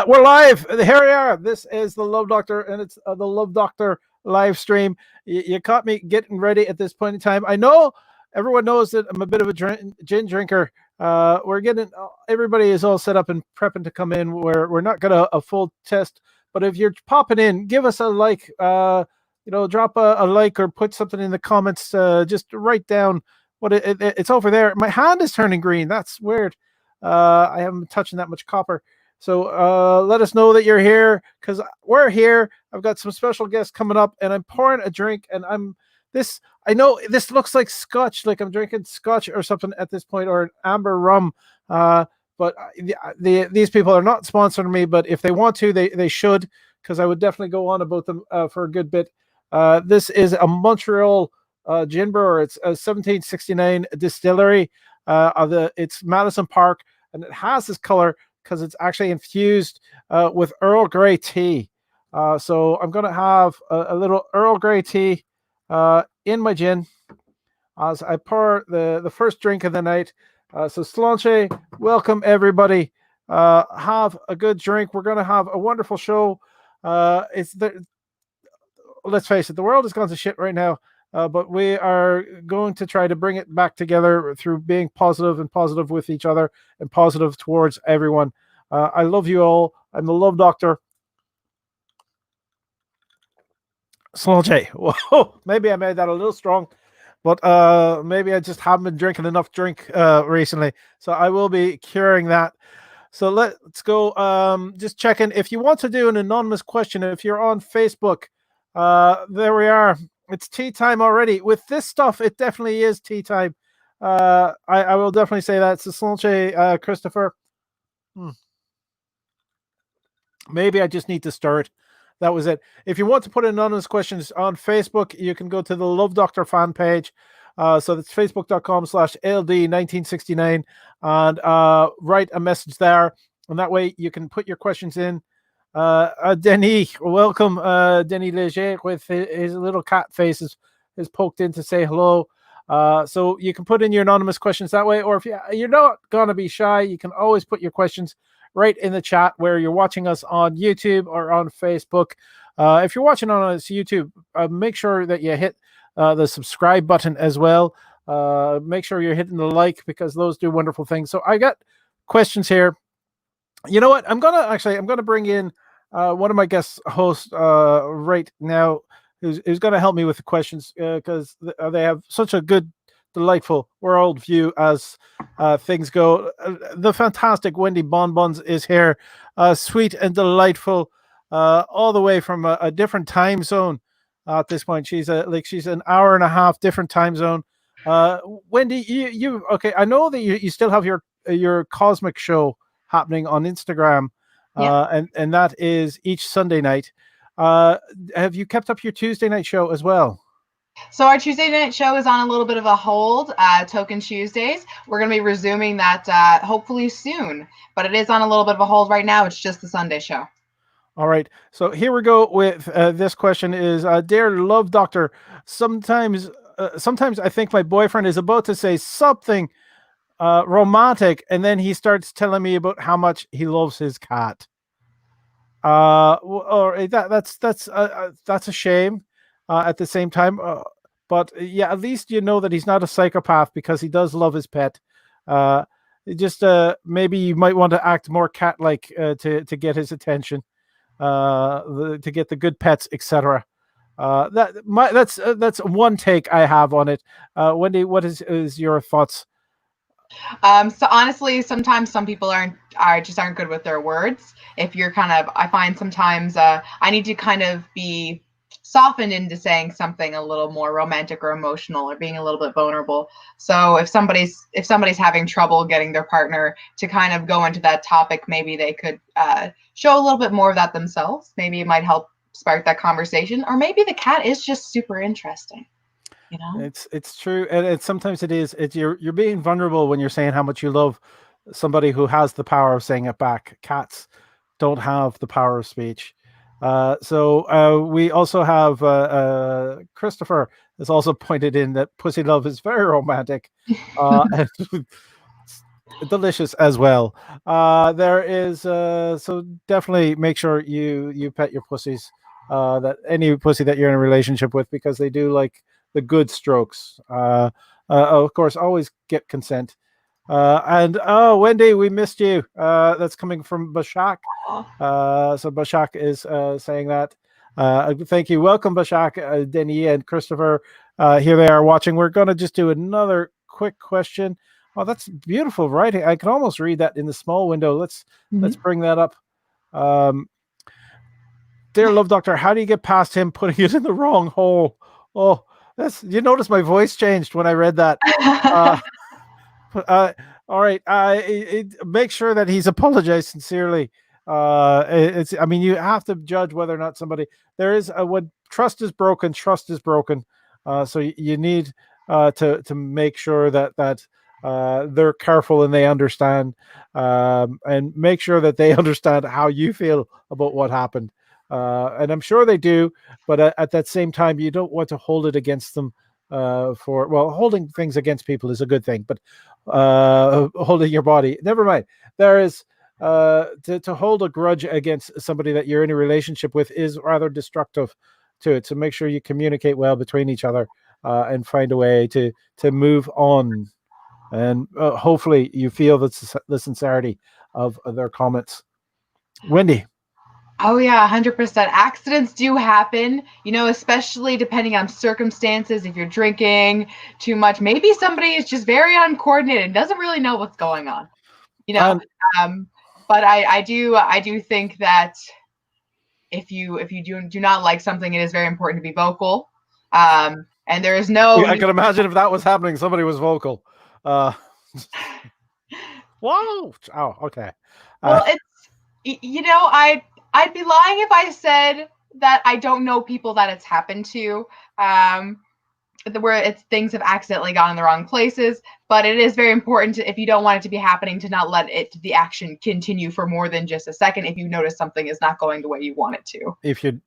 We're live. Here we are. This is the Love Doctor, and it's the Love Doctor live stream. You caught me getting ready at this point in time. I know everyone knows that I'm a bit of a gin drinker. We're getting everybody is all set up and prepping to come in. We're not gonna a full test, but if you're popping in, give us a like. Drop a like or put something in the comments. Just write down what it's over there. My hand is turning green. That's weird. I haven't been touching that much copper. So let us know that you're here, because we're here. I've got some special guests coming up, and I'm pouring a drink, and I know this looks like scotch, like I'm drinking scotch or something at this point, or an amber rum. But these people are not sponsoring me, but if they want to, they should, because I would definitely go on about them for a good bit. This is a Montreal gin brewer. It's a 1769 distillery. It's Madison Park, and it has this color because it's actually infused with Earl Grey tea. So I'm going to have a little Earl Grey tea in my gin as I pour the first drink of the night. So Sláinte, welcome everybody. Have a good drink. We're going to have a wonderful show. Let's face it, the world has gone to shit right now. But we are going to try to bring it back together through being positive and positive with each other and positive towards everyone. I love you all. I'm the Love Doctor. Sláinte. Whoa, maybe I made that a little strong, but maybe I just haven't been drinking enough drink recently. So I will be curing that. So let's go. Just checking. If you want to do an anonymous question, if you're on Facebook, there we are. It's tea time already. With this stuff, it definitely is tea time. I will definitely say that. So Sláinte, Christopher. Maybe I just need to stir it. That was it. If you want to put anonymous questions on Facebook, you can go to the Love Doctor fan page. So that's facebook.com/LD1969 and write a message there. And that way you can put your questions in. Denis, welcome. Denis Leger with his little cat face is poked in to say hello. So you can put in your anonymous questions that way, or if you're not going to be shy, you can always put your questions right in the chat where you're watching us on YouTube or on Facebook. If you're watching on us YouTube, make sure that you hit the subscribe button as well. Make sure you're hitting the like, because those do wonderful things. So I got questions here. You know what? I'm gonna bring in one of my guest hosts right now, who's going to help me with the questions, because they have such a good, delightful world view as things go. The fantastic Wendy Bonbons is here, sweet and delightful, all the way from a different time zone. At this point, she's an hour and a half different time zone. Wendy, you okay? I know that you still have your cosmic show happening on Instagram. Yeah. And that is each Sunday night. Have you kept up your Tuesday night show as well? So our Tuesday night show is on a little bit of a hold, Token Tuesdays. We're going to be resuming that hopefully soon, but it is on a little bit of a hold right now. It's just the Sunday show. All right. So here we go with this question is, dear Love Doctor, sometimes I think my boyfriend is about to say something romantic, and then he starts telling me about how much he loves his cat. Or that's a shame. At the same time, but yeah, at least you know that he's not a psychopath, because he does love his pet. Maybe you might want to act more cat-like to get his attention, to get the good pets, etc. That's one take I have on it. Wendy, what is your thoughts? So honestly, sometimes some people aren't good with their words. If you're I find sometimes I need to kind of be softened into saying something a little more romantic or emotional, or being a little bit vulnerable. So if somebody's having trouble getting their partner to kind of go into that topic, maybe they could show a little bit more of that themselves. Maybe it might help spark that conversation, or maybe the cat is just super interesting. You know, it's true, and sometimes it is. You're being vulnerable when you're saying how much you love somebody who has the power of saying it back. Cats don't have the power of speech. So we also have Christopher has also pointed in that pussy love is very romantic. delicious as well. There is so definitely make sure you pet your pussies. That any pussy that you're in a relationship with, because they do like the good strokes. Of course, always get consent. And oh, Wendy, we missed you. That's coming from Bashak. So Bashak is saying that. Thank you. Welcome, Bashak, Denis, and Christopher. Here they are watching. We're going to just do another quick question. Oh, that's beautiful writing. I can almost read that in the small window. Let's bring that up. Dear Love Doctor, how do you get past him putting it in the wrong hole? Oh, you notice my voice changed when I read that. All right. Make sure that he's apologized sincerely. I mean, you have to judge whether or not somebody there is when trust is broken. Trust is broken. So you need to make sure that they're careful and they understand, and make sure that they understand how you feel about what happened. And I'm sure they do, but at that same time, you don't want to hold it against them. Holding things against people is a good thing, but holding your body, never mind. There is to hold a grudge against somebody that you're in a relationship with is rather destructive to it. So make sure you communicate well between each other, and find a way to move on. And hopefully you feel the sincerity of their comments. Wendy. Oh yeah, 100%. Accidents do happen, especially depending on circumstances. If you're drinking too much, maybe somebody is just very uncoordinated and doesn't really know what's going on. But I do think that if you do not like something, it is very important to be vocal. And there is no. I can imagine if that was happening, somebody was vocal. Whoa! Oh, okay. Well, I'd be lying if I said that I don't know people that it's happened to, where things have accidentally gone in the wrong places. But it is very important if you don't want it to be happening, to not let the action continue for more than just a second. If you notice something is not going the way you want it to. If you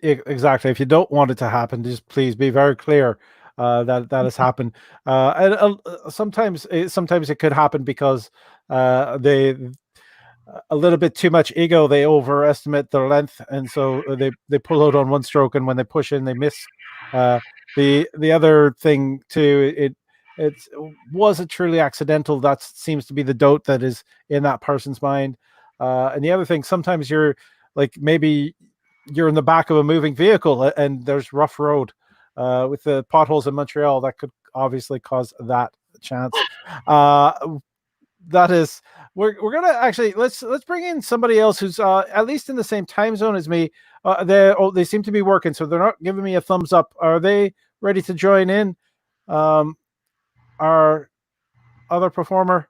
don't want it to happen, just please be very clear that has happened. And sometimes it could happen because they a little bit too much ego. They overestimate their length, and so they pull out on one stroke, and when they push in, they miss. The other thing too, it wasn't truly accidental. That seems to be the dote that is in that person's mind. And the other thing, sometimes you're like, maybe you're in the back of a moving vehicle and there's rough road with the potholes in Montreal. That could obviously cause that chance. That is, we're gonna actually let's bring in somebody else who's at least in the same time zone as me. They seem to be working, so they're not giving me a thumbs up. Are they ready to join in? Our other performer,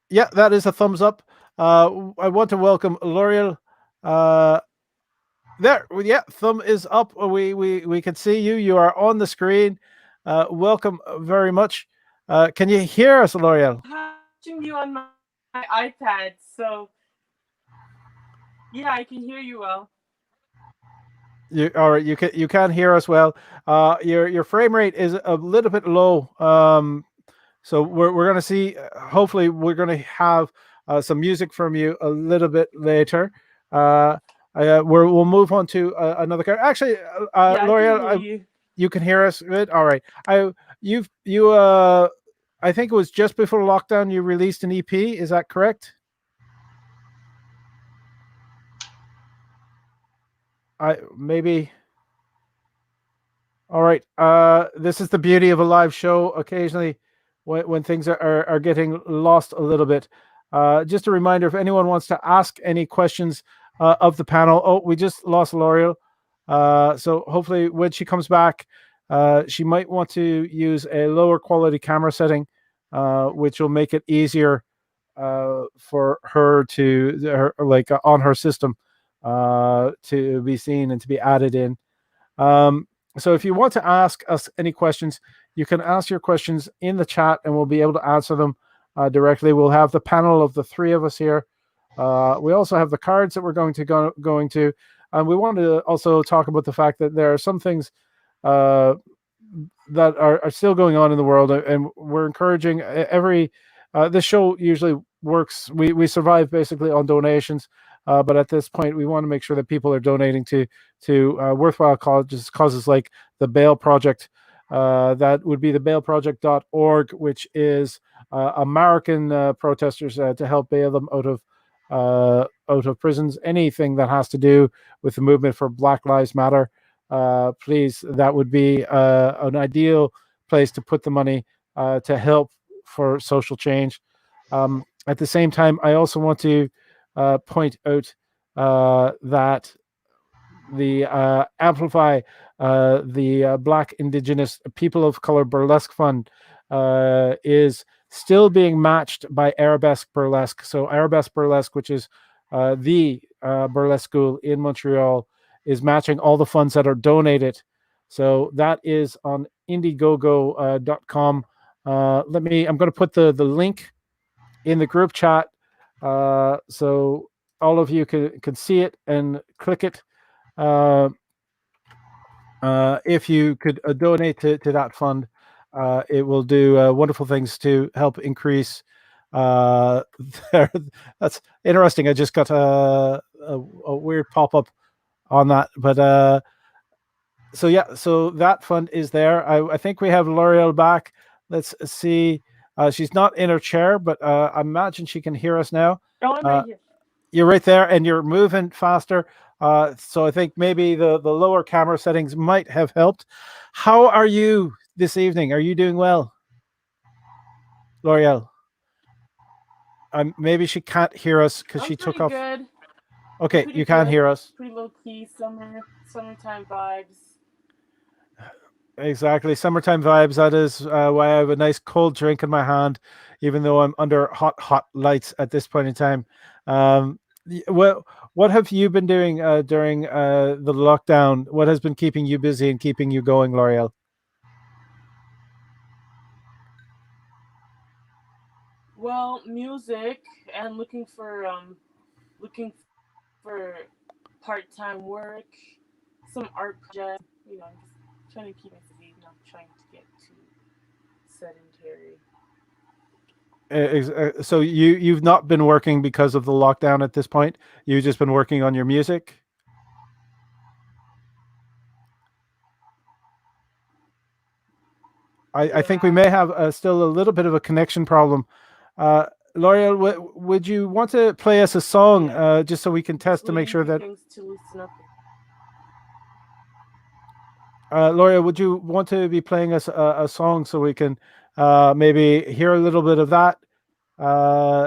yeah, that is a thumbs up. I want to welcome Lauriel. There, yeah, thumb is up. We can see you. You are on the screen. Welcome very much. Can you hear us, Lauriel? Watching you on my iPad, so yeah, I can hear you well. All right, you can hear us well. Your frame rate is a little bit low. So we're gonna see. Hopefully, we're gonna have some music from you a little bit later. We'll move on to another character. Actually, Lauriel, you can hear us good. All right. I think it was just before lockdown you released an EP. Is that correct? Maybe. All right. This is the beauty of a live show. Occasionally, when things are getting lost a little bit. Just a reminder, if anyone wants to ask any questions of the panel. Oh, we just lost Lauriel. So hopefully when she comes back, she might want to use a lower quality camera setting, which will make it easier for her on her system to be seen and to be added in. So if you want to ask us any questions, you can ask your questions in the chat and we'll be able to answer them directly. We'll have the panel of the three of us here. We also have the cards that we're going to, and we want to also talk about the fact that there are some things that are still going on in the world, and we're encouraging this show usually works. We survive basically on donations, but at this point, we want to make sure that people are donating to worthwhile causes like the Bail Project. That would be the bailproject.org, which is American protesters to help bail them out of prisons. Anything that has to do with the movement for Black Lives Matter, please, that would be an ideal place to put the money to help for social change. At the same time, I also want to point out that the Amplify, the Black Indigenous People of Color Burlesque Fund, is still being matched by Arabesque Burlesque. So Arabesque Burlesque, which is the burlesque school in Montreal, is matching all the funds that are donated. So that is on indiegogo.com. I'm going to put the link in the group chat so all of you can see it and click it. If you could donate to that fund, it will do wonderful things to help increase. That's interesting. I just got a weird pop-up on that, but so that fund is there. I think we have Lauriel back. Let's see. She's not in her chair, but I imagine she can hear us now. Oh, I'm right here. You're right there, and you're moving faster. So I think maybe the lower camera settings might have helped. How are you this evening? Are you doing well, Lauriel? Maybe she can't hear us because she took off. Good. Okay, Pretty you can good. hear us. Pretty low key, summertime vibes. Exactly, summertime vibes. That is why I have a nice cold drink in my hand, even though I'm under hot lights at this point in time. What have you been doing during the lockdown? What has been keeping you busy and keeping you going, Lauriel? Well, music and looking for part-time work, some art projects. You know, I'm just trying to keep myself busy, not trying to get too sedentary. So you've not been working because of the lockdown at this point. You've just been working on your music. I think we may have still a little bit of a connection problem. Lauriel, would you want to play us a song just so we can test to make sure that? Lauriel, would you want to be playing us a song so we can maybe hear a little bit of that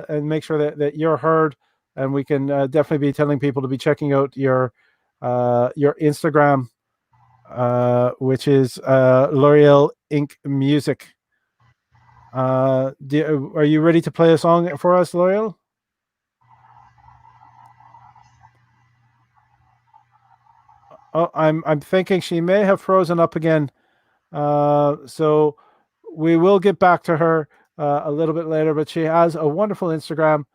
and make sure that you're heard, and we can definitely be telling people to be checking out your Instagram, which is Lauriel Inc. Music. Are you ready to play a song for us, Lauriel? Oh, I'm thinking she may have frozen up again. So we will get back to her a little bit later, but she has a wonderful Instagram.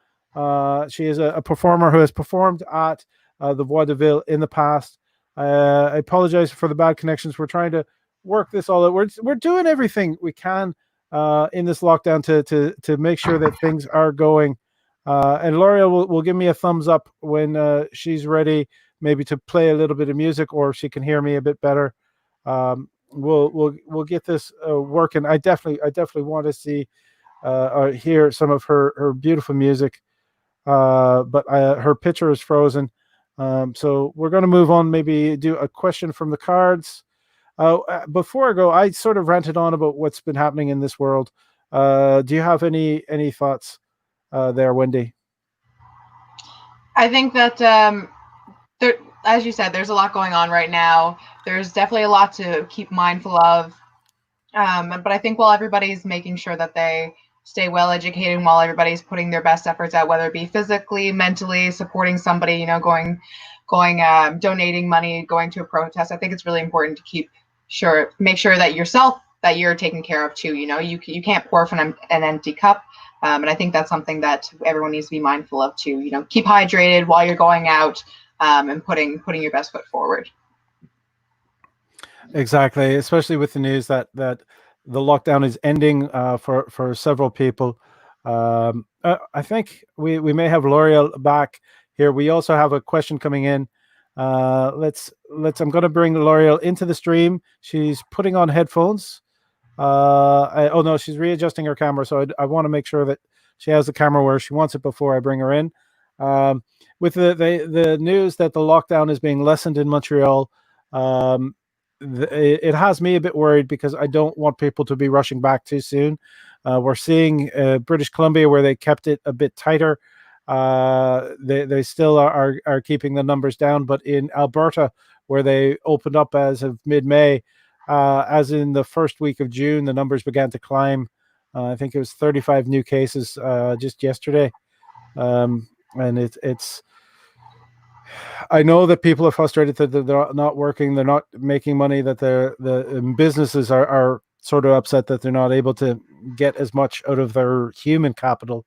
She is a performer who has performed at the Voix de Ville in the past. I apologize for the bad connections. We're trying to work this all out. We're doing everything we can in this lockdown to make sure that things are going. And Lauriel will give me a thumbs up when she's ready, maybe to play a little bit of music, or she can hear me a bit better. We'll get this working. I definitely want to see or hear some of her beautiful music, but her picture is frozen. So we're going to move on. Maybe do a question from the cards. Before I go, I sort of ranted on about what's been happening in this world. Do you have any thoughts there, Wendy? I think that there, as you said, there's a lot going on right now. There's definitely a lot to keep mindful of. But I think while everybody's making sure that they stay well educated, and while everybody's putting their best efforts out, whether it be physically, mentally, supporting somebody, you know, donating money, going to a protest, I think it's really important to make sure that you're taken care of too. You know, you can't pour from an empty cup. And I think that's something that everyone needs to be mindful of too. You know, keep hydrated while you're going out, and putting your best foot forward. Exactly, especially with the news that the lockdown is ending for several people. I think we may have Lauriel back here. We also have a question coming in. Let's. I'm going to bring Lauriel into the stream. She's putting on headphones. Oh no, she's readjusting her camera, so I want to make sure that she has the camera where she wants it before I bring her in. With the news that the lockdown is being lessened in Montreal, it has me a bit worried because I don't want people to be rushing back too soon. We're seeing British Columbia where they kept it a bit tighter. They still are keeping the numbers down, but in Alberta, where they opened up as of mid-May, as in the first week of June, the numbers began to climb. I think it was 35 new cases just yesterday, and it's. I know that people are frustrated that they're not working, they're not making money, that the businesses are sort of upset that they're not able to get as much out of their human capital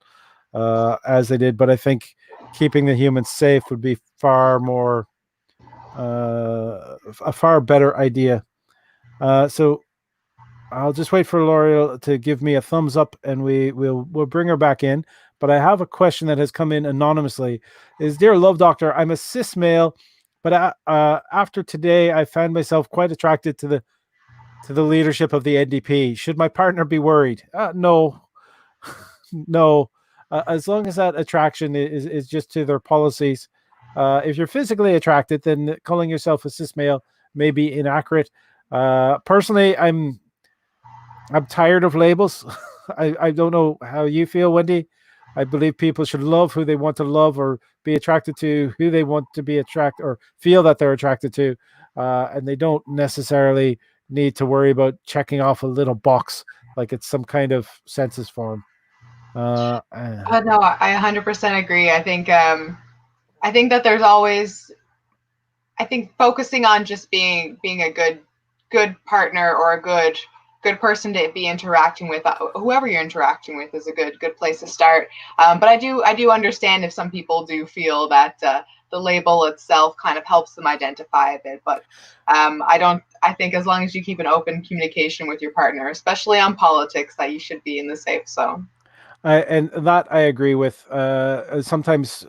as they did. But I think keeping the humans safe would be far more a far better idea. So I'll just wait for Lauriel to give me a thumbs up, and we'll bring her back in. But I have a question that has come in anonymously. Is dear Love Doctor, I'm a cis male, but after today, I found myself quite attracted to the leadership of the NDP. Should my partner be worried? No, no. As long as that attraction is just to their policies. If you're physically attracted, then calling yourself a cis male may be inaccurate. Personally, I'm tired of labels. I don't know how you feel, Wendy. I believe people should love who they want to love, or be attracted to who they want to be attracted, or feel that they're attracted to, and they don't necessarily need to worry about checking off a little box like it's some kind of census form. No, I 100% agree. I think that there's always, I think focusing on just being a good partner or a good person to be interacting with, whoever you're interacting with, is a good place to start. But I do understand if some people do feel that the label itself kind of helps them identify a bit. But I think as long as you keep an open communication with your partner, especially on politics, that you should be in the safe zone. And that I agree with. Sometimes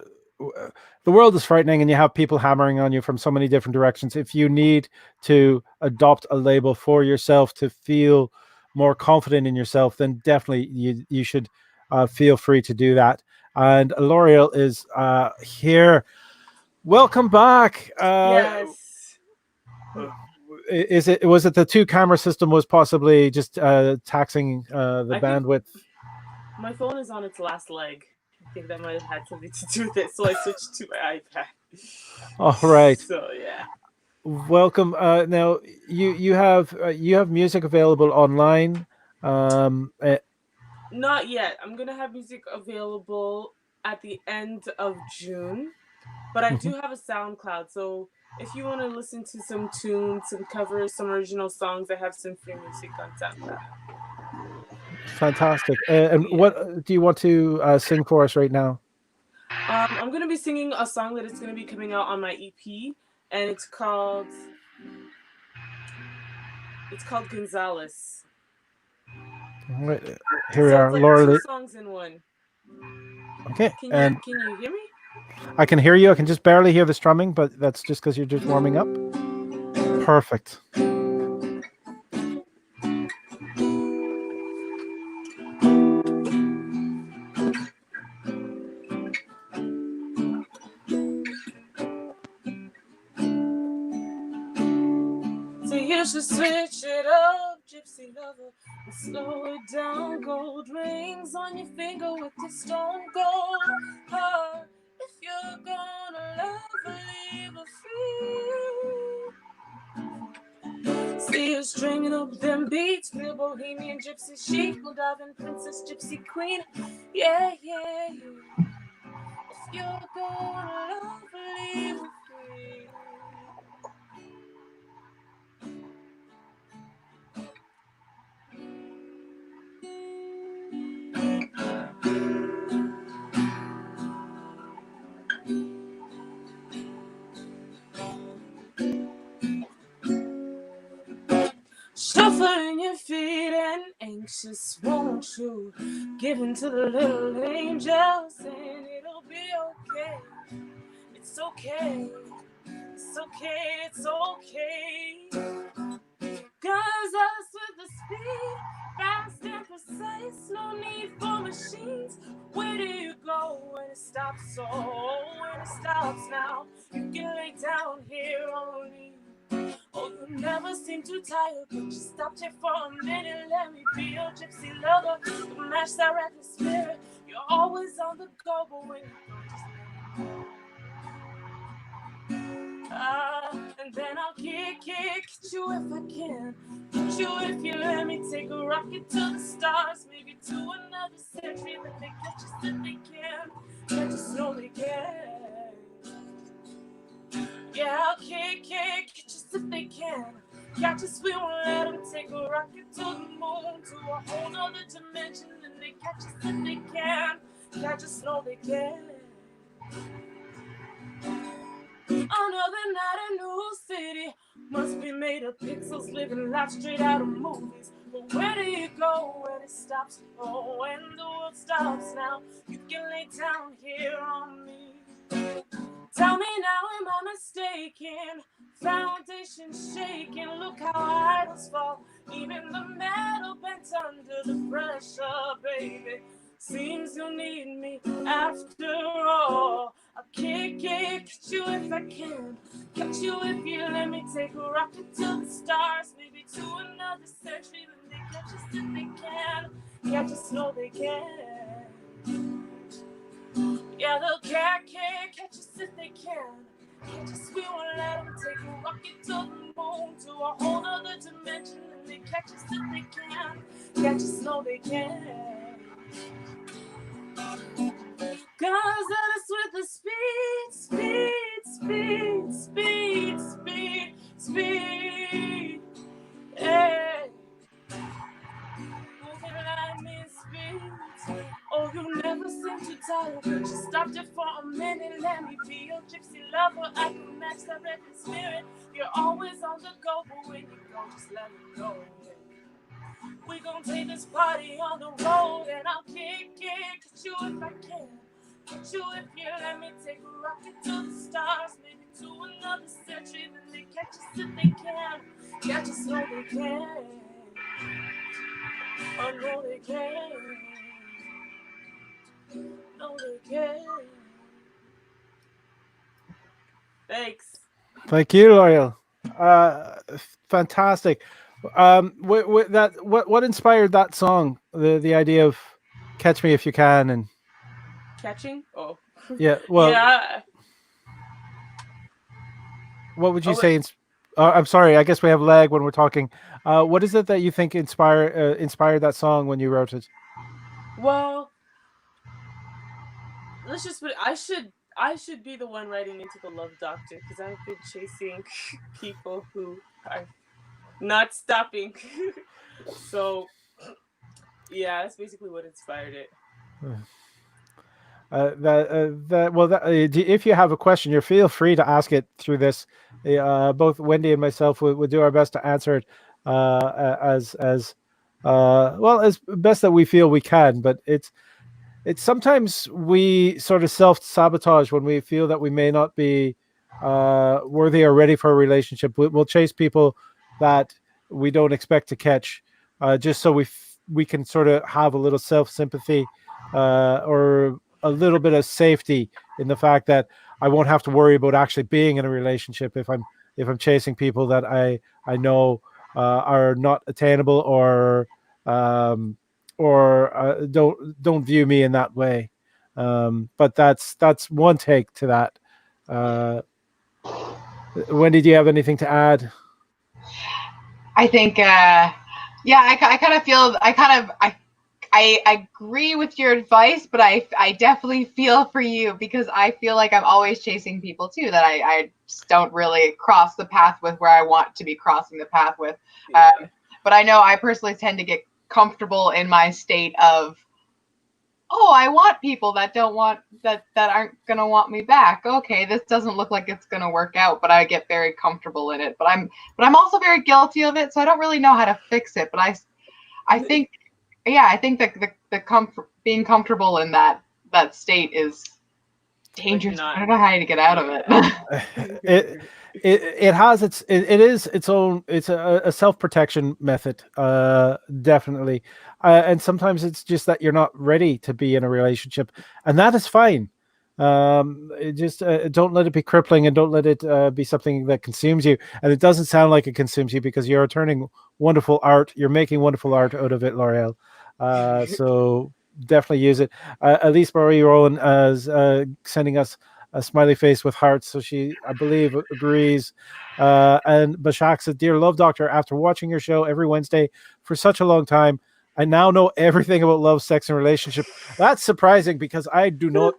the world is frightening, and you have people hammering on you from so many different directions. If you need to adopt a label for yourself to feel more confident in yourself, then definitely you should feel free to do that. And Lauriel is here. Welcome back. Yes. Was it the two camera system was possibly just taxing the bandwidth? My phone is on its last leg. I think that might have had something to do with it, so I switched to my iPad. All right. So yeah. Welcome. Now you have music available online. Not yet. I'm gonna have music available at the end of June, but I do have a SoundCloud. So if you want to listen to some tunes, some covers, some original songs, I have some free music on SoundCloud. Fantastic. And what do you want to sing for us right now? I'm gonna be singing a song that is gonna be coming out on my EP, and it's called Gonzalez. Right, here we are, like Lauriel. 2 songs in one. Okay. Can you hear me? I can hear you. I can just barely hear the strumming, but that's just because you're just warming up. Perfect. So you should switch it up, gypsy lover, and slow it down. Gold rings on your finger with your stone cold heart. If you're gonna love her, leave her free. See you stringing up them beats, real bohemian gypsy chic, Moldavian princess, gypsy queen. Yeah, yeah, yeah. If you're gonna love her, leave her free. Shuffling your feet and ain't anxious, won't you give in to the little angels and it'll be okay. It's okay. It's okay. It's okay. Cause us with the speed, fast and precise, no need for machines. Where do you go when it stops? So when it stops now, you can lay down here on me. Oh, you never seem too tired, but you stopped here for a minute. Let me be your gypsy lover, you match that reckless spirit. You're always on the go, but when you go, just let me go. And then I'll kick you if I can. Hit you if you let me take a rocket to the stars, maybe to another century. Then they catch us if they can. Can't just know they can. Yeah, I'll kick us if they can. Catch us, we won't let them take a rocket to the moon, to a whole other dimension. Then they catch us if they can. Can't just know they can. Another night in New City must be made of pixels, living life straight out of movies. But where do you go when it stops? Oh, when the world stops now, you can lay down here on me. Tell me now, am I mistaken? Foundation shaking, look how idols fall. Even the metal bent under the pressure, baby. Seems you'll need me after all. I'll kick you if I can. Catch you if you let me take a rocket to the stars, maybe to another century. Then they catch us if they can. Catch us, no they can. Yeah, they'll catch us if they can. Catch us, we won't let them take a rocket to the moon, to a whole other dimension. Then they catch us if they can. Catch us, no they can. Cause us with the speed, hey. Moving lightning speed. Oh, you never seem too tired, but you stopped it for a minute. Let me be your gypsy lover, I can match that reckless spirit. You're always on the go, but when you go, just let me go. We gon' take this party on the road, and I'll kick you if I can. Catch you if you let me take a rocket to the stars, maybe to another century. Then they catch us if they can. Catch us, no they can. Oh no they can. No they can. Thanks. Thank you, Lauriel. Fantastic. What inspired that song? The idea of "Catch Me If You Can" and Catching? Oh. yeah. Well, Yeah. what would you say? I'm sorry. I guess we have lag when we're talking. What is it that you think inspired that song when you wrote it? Well, let's just put it, I should be the one writing into the Love Doctor because I've been chasing people who are not stopping. So yeah, that's basically what inspired it. If you have a question, you feel free to ask it through this. Both Wendy and myself will do our best to answer it as well as best that we feel we can. But it's sometimes we sort of self-sabotage when we feel that we may not be worthy or ready for a relationship. We'll chase people that we don't expect to catch, just so we can sort of have a little self-sympathy or a little bit of safety in the fact that I won't have to worry about actually being in a relationship if I'm chasing people that I know are not attainable or don't view me in that way. But that's one take to that. Wendy, do you have anything to add? I think, yeah, I kind of feel, I agree with your advice, but I definitely feel for you because I feel like I'm always chasing people too that I just don't really cross the path with where I want to be crossing the path with. Yeah. But I know I personally tend to get comfortable in my state of, oh, I want people that don't want that aren't gonna want me back. Okay, this doesn't look like it's gonna work out, but I get very comfortable in it. But I'm also very guilty of it, so I don't really know how to fix it. But I think Yeah, I think that the being comfortable in that state is dangerous. not- I don't know how to get out of it. It has it is its own, it's a self-protection method, definitely, and sometimes it's just that you're not ready to be in a relationship, and that is fine. It just don't let it be crippling, and don't let it be something that consumes you. And it doesn't sound like it consumes you, because you're turning wonderful art, you're making wonderful art out of it, L'Oreal. So definitely use it. Elise Marie Rowan is sending us a smiley face with hearts, so she, I believe, agrees. And Bashak said, "Dear Love Doctor, after watching your show every Wednesday for such a long time, I now know everything about love, sex, and relationship." That's surprising, because I do not.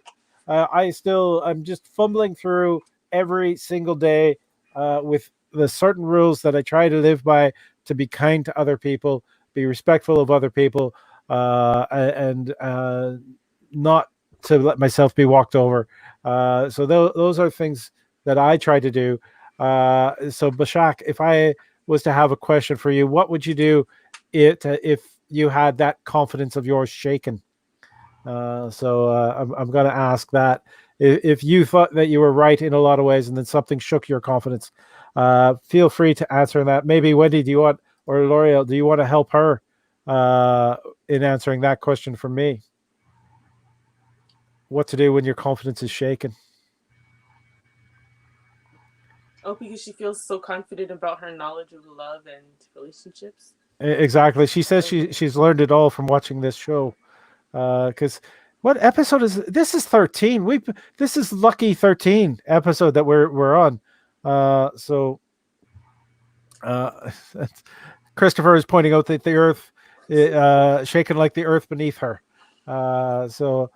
I'm just fumbling through every single day with the certain rules that I try to live by, to be kind to other people, be respectful of other people, and not to let myself be walked over. So those are things that I try to do. So Bashak, if I was to have a question for you, what would you do if you had that confidence of yours shaken? I'm going to ask that. If you thought that you were right in a lot of ways, and then something shook your confidence, feel free to answer that. Maybe Wendy, do you want, or L'Oreal, do you want to help her in answering that question from me? What to do when your confidence is shaken? Oh, because she feels so confident about her knowledge of love and relationships. Exactly. She says she's learned it all from watching this show. Because what episode is this? Is 13. This is lucky 13 episode that we're on. So Christopher is pointing out that the Earth shaken like the Earth beneath her. So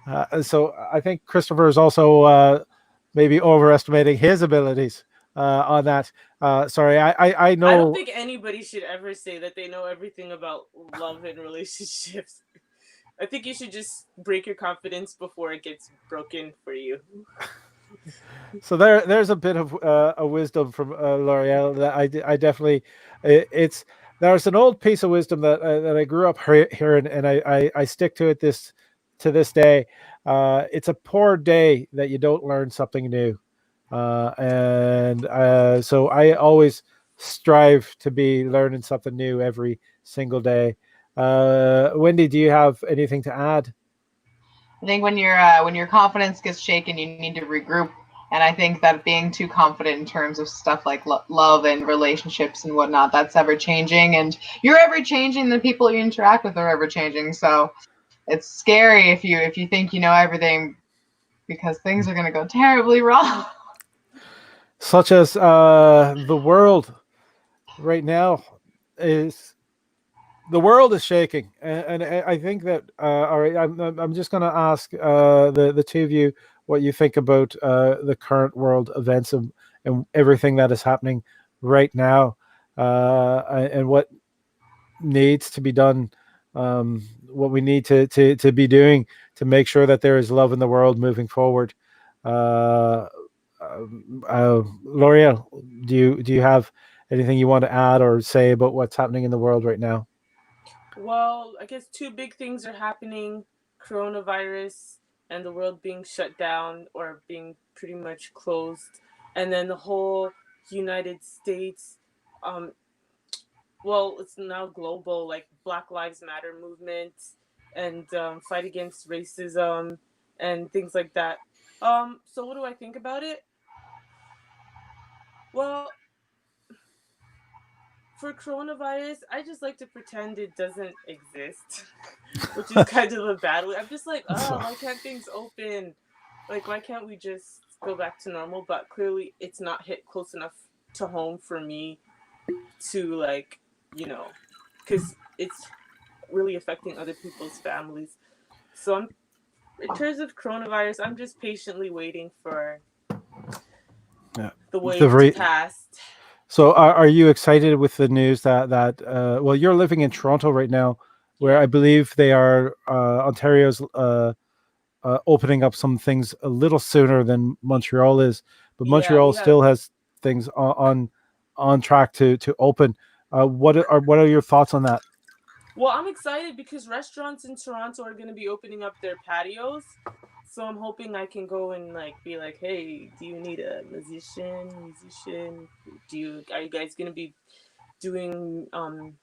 I think Christopher is also maybe overestimating his abilities on that. Sorry, I know. I don't think anybody should ever say that they know everything about love and relationships. I think you should just break your confidence before it gets broken for you. So there's a bit of a wisdom from L'Oreal that I definitely, it's there's an old piece of wisdom that I grew up hearing, and I stick to it to this day. It's a poor day that you don't learn something new, and so I always strive to be learning something new every single day. Wendy, do you have anything to add? I think when your confidence gets shaken, you need to regroup. And I think that being too confident in terms of stuff like love and relationships and whatnot, that's ever changing, and you're ever changing. The people you interact with are ever changing. So it's scary if you think you know everything, because things are going to go terribly wrong. Such as the world right now is the world is shaking, and I think that all right, I'm just going to ask the two of you what you think about the current world events, and everything that is happening right now, and what needs to be done, what we need to be doing to make sure that there is love in the world moving forward. Uh, L'Oreal, do you have anything you want to add or say about what's happening in the world right now? Well, I guess two big things are happening: coronavirus and the world being shut down or being pretty much closed, and then the whole United States, um, well, it's now global, like Black Lives Matter movement and fight against racism and things like that. So what do I think about it? Well, for coronavirus, I just like to pretend it doesn't exist, which is kind of a bad way. I'm just like, oh, why can't things open? Like, why can't we just go back to normal? But clearly, it's not hit close enough to home for me to, like, because it's really affecting other people's families. So in terms of coronavirus, I'm just patiently waiting for the wave to pass. So are you excited with the news that well, you're living in Toronto right now, where I believe they are Ontario's opening up some things a little sooner than Montreal is, but Montreal still has things on track to open. What are your thoughts on that? Well, I'm excited because restaurants in Toronto are going to be opening up their patios. So I'm hoping I can go and like be like, "Hey, do you need a musician? Are you guys going to be doing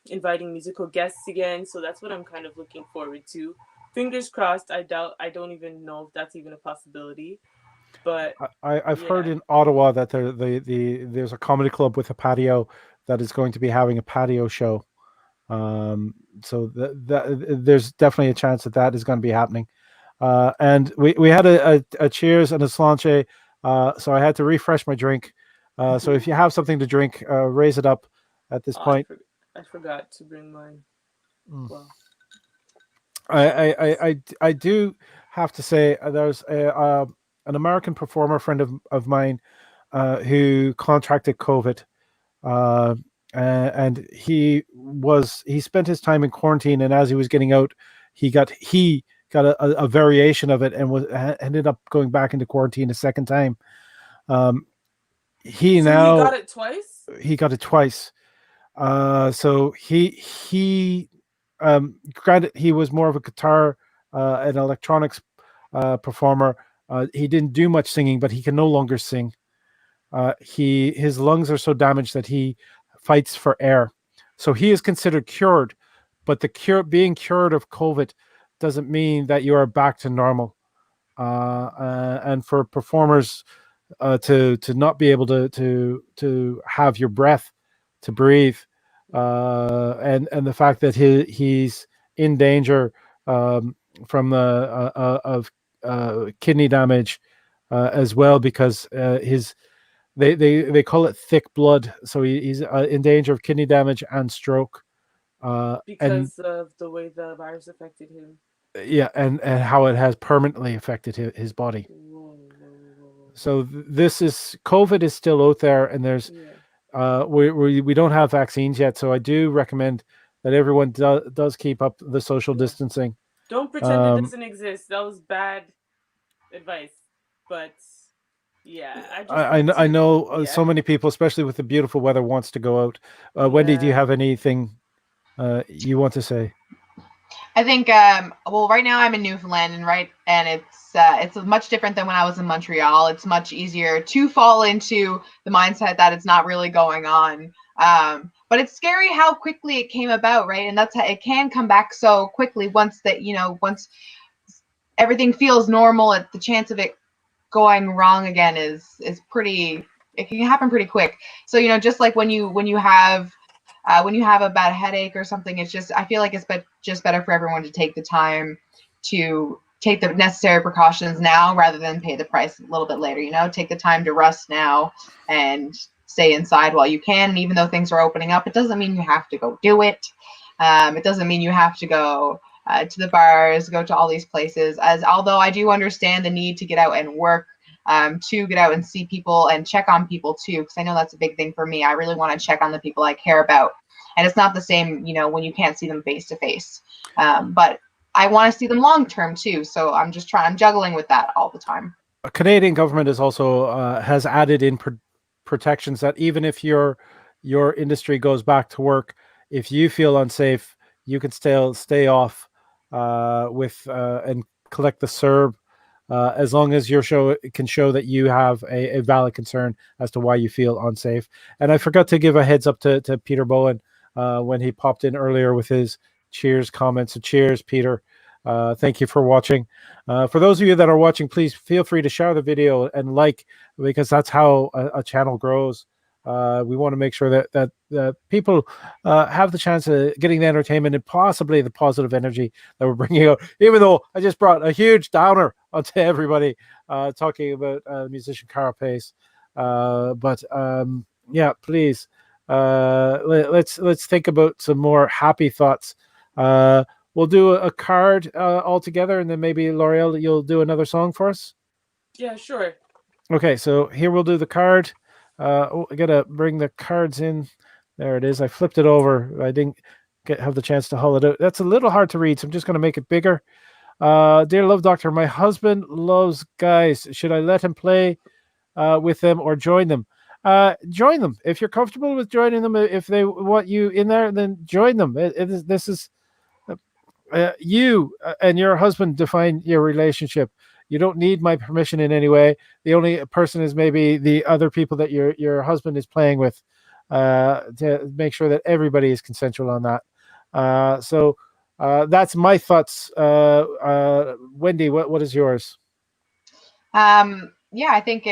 inviting musical guests again?" So that's what I'm kind of looking forward to. Fingers crossed. I don't even know if that's even a possibility. But I've heard yeah. in Ottawa that there's a comedy club with a patio that is going to be having a patio show. So there's definitely a chance that that is going to be happening. And we had a cheers and a slanche, so I had to refresh my drink. So if you have something to drink, raise it up at this Oh, point. I forgot to bring mine. Mm. Well, I do have to say there's an American performer friend of mine who contracted COVID, uh, and he spent his time in quarantine, and as he was getting out, he got a variation of it and ended up going back into quarantine a second time. Um, he so he now got it twice? he got it twice. So granted, he was more of a guitar and electronics performer. He didn't do much singing, but he can no longer sing. His lungs are so damaged that he fights for air. So he is considered cured, but being cured of COVID doesn't mean that you are back to normal. And for performers to not be able to have your breath to breathe, and the fact that he's in danger from of kidney damage as well, because his they call it thick blood, so he's in danger of kidney damage and stroke, and Because of the way the virus affected him. yeah, and how it has permanently affected his body. Whoa, whoa, whoa. So this is COVID is still out there, and there's Yeah. we don't have vaccines yet. So I do recommend that everyone does keep up the social Yeah. distancing. Don't pretend it doesn't exist. That was bad advice. But yeah, I just I want to. know Yeah. so many people, especially with the beautiful weather, wants to go out. Wendy, do you Yeah. have anything you want to say? I think well, right now I'm in Newfoundland, and it's much different than when I was in Montreal. It's much easier to fall into the mindset that it's not really going on. But it's scary how quickly it came about, right? And that's how it can come back so quickly once everything feels normal. The chance of it going wrong again is pretty. It can happen pretty quick. So just like when you have a bad headache or something, it's just, I feel like it's just better for everyone to take the time to take the necessary precautions now rather than pay the price a little bit later. Take the time to rest now and stay inside while you can. And even though things are opening up, it doesn't mean you have to go do it. It doesn't mean you have to go to the bars, go to all these places. Although I do understand the need to get out and work, to get out and see people and check on people too, because I know that's a big thing for me. I really want to check on the people I care about, and it's not the same, when you can't see them face to face. But I want to see them long term too, so I'm juggling with that all the time. A Canadian government is also has added in protections that even if your industry goes back to work, if you feel unsafe, you can still stay off with and collect the CERB, as long as your show can show that you have a valid concern as to why you feel unsafe. And I forgot to give a heads up to Peter Bowen when he popped in earlier with his cheers comments. So cheers, Peter. Thank you for watching. For those of you that are watching, please feel free to share the video and like, because that's how a channel grows. We want to make sure that people have the chance of getting the entertainment and possibly the positive energy that we're bringing out. Even though I just brought a huge downer onto everybody talking about musician Carapace, but yeah, please let's think about some more happy thoughts. We'll do a card all together, and then maybe Lauriel, you'll do another song for us. Yeah, sure. Okay, so here we'll do the card. I gotta bring the cards in. There it is. I flipped it over. I didn't have the chance to haul it out. That's a little hard to read, so I'm just gonna make it bigger. Dear Love Doctor, my husband loves guys. Should I let him play with them or join them? Join them if you're comfortable with joining them. If they want you in there, then join them. This is you and your husband define your relationship. You don't need my permission in any way. The only person is maybe the other people that your husband is playing with, to make sure that everybody is consensual on that. So that's my thoughts. Wendy, what is yours? Yeah, I think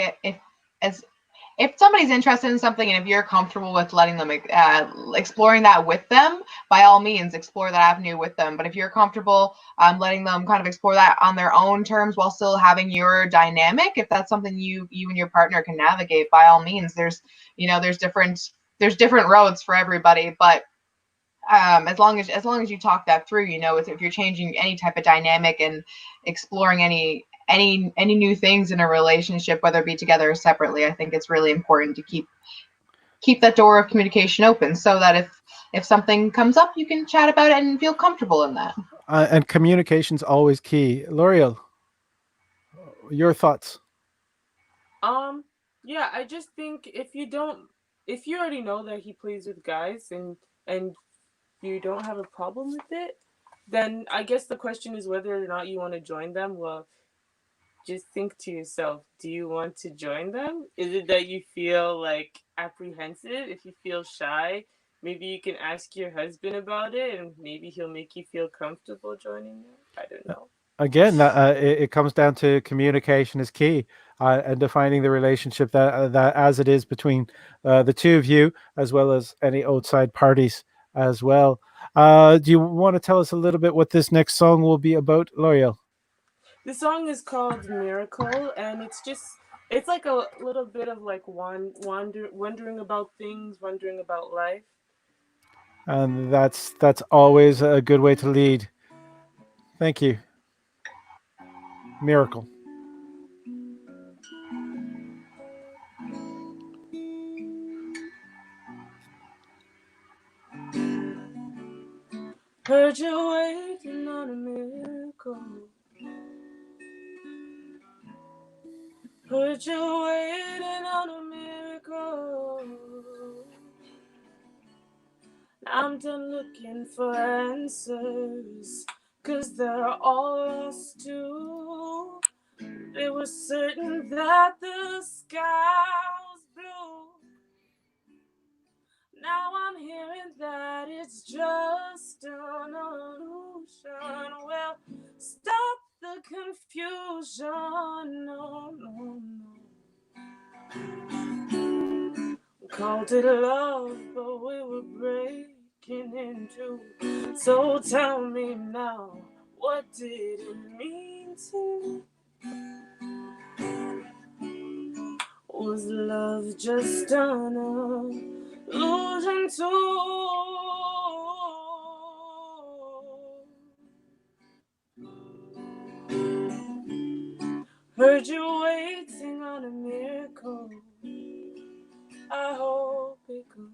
as if somebody's interested in something and if you're comfortable with letting them exploring that with them, by all means explore that avenue with them. But if you're comfortable letting them kind of explore that on their own terms while still having your dynamic, if that's something you and your partner can navigate, by all means. There's different roads for everybody, but as long as you talk that through, if you're changing any type of dynamic and exploring any new things in a relationship, whether it be together or separately, I think it's really important to keep that door of communication open, so that if something comes up, you can chat about it and feel comfortable in that. And communication's always key. L'Oreal, your thoughts? Yeah, I just think if you already know that he plays with guys and you don't have a problem with it, then I guess the question is whether or not you want to join them. Well, just think to yourself, do you want to join them? Is it that you feel like apprehensive? If you feel shy, maybe you can ask your husband about it and maybe he'll make you feel comfortable joining them. I don't know. Again, it comes down to communication is key, and defining the relationship that as it is between the two of you, as well as any outside parties as well. Do you want to tell us a little bit what this next song will be about, L'Oreal? The song is called Miracle, and it's like a little bit of like wondering about things, wondering about life. And that's always a good way to lead. Thank you. Miracle. Heard you waiting on a miracle. Heard you waiting on a miracle. I'm done looking for answers, 'cause they're all lost too. They were certain that the sky was blue. Now I'm hearing that it's just an illusion. Well, stop the confusion. No, no, no. Called it love, but we were breaking into. So tell me now, what did it mean to you? Was love just an illusion too? Heard you waiting on a miracle. I hope it comes,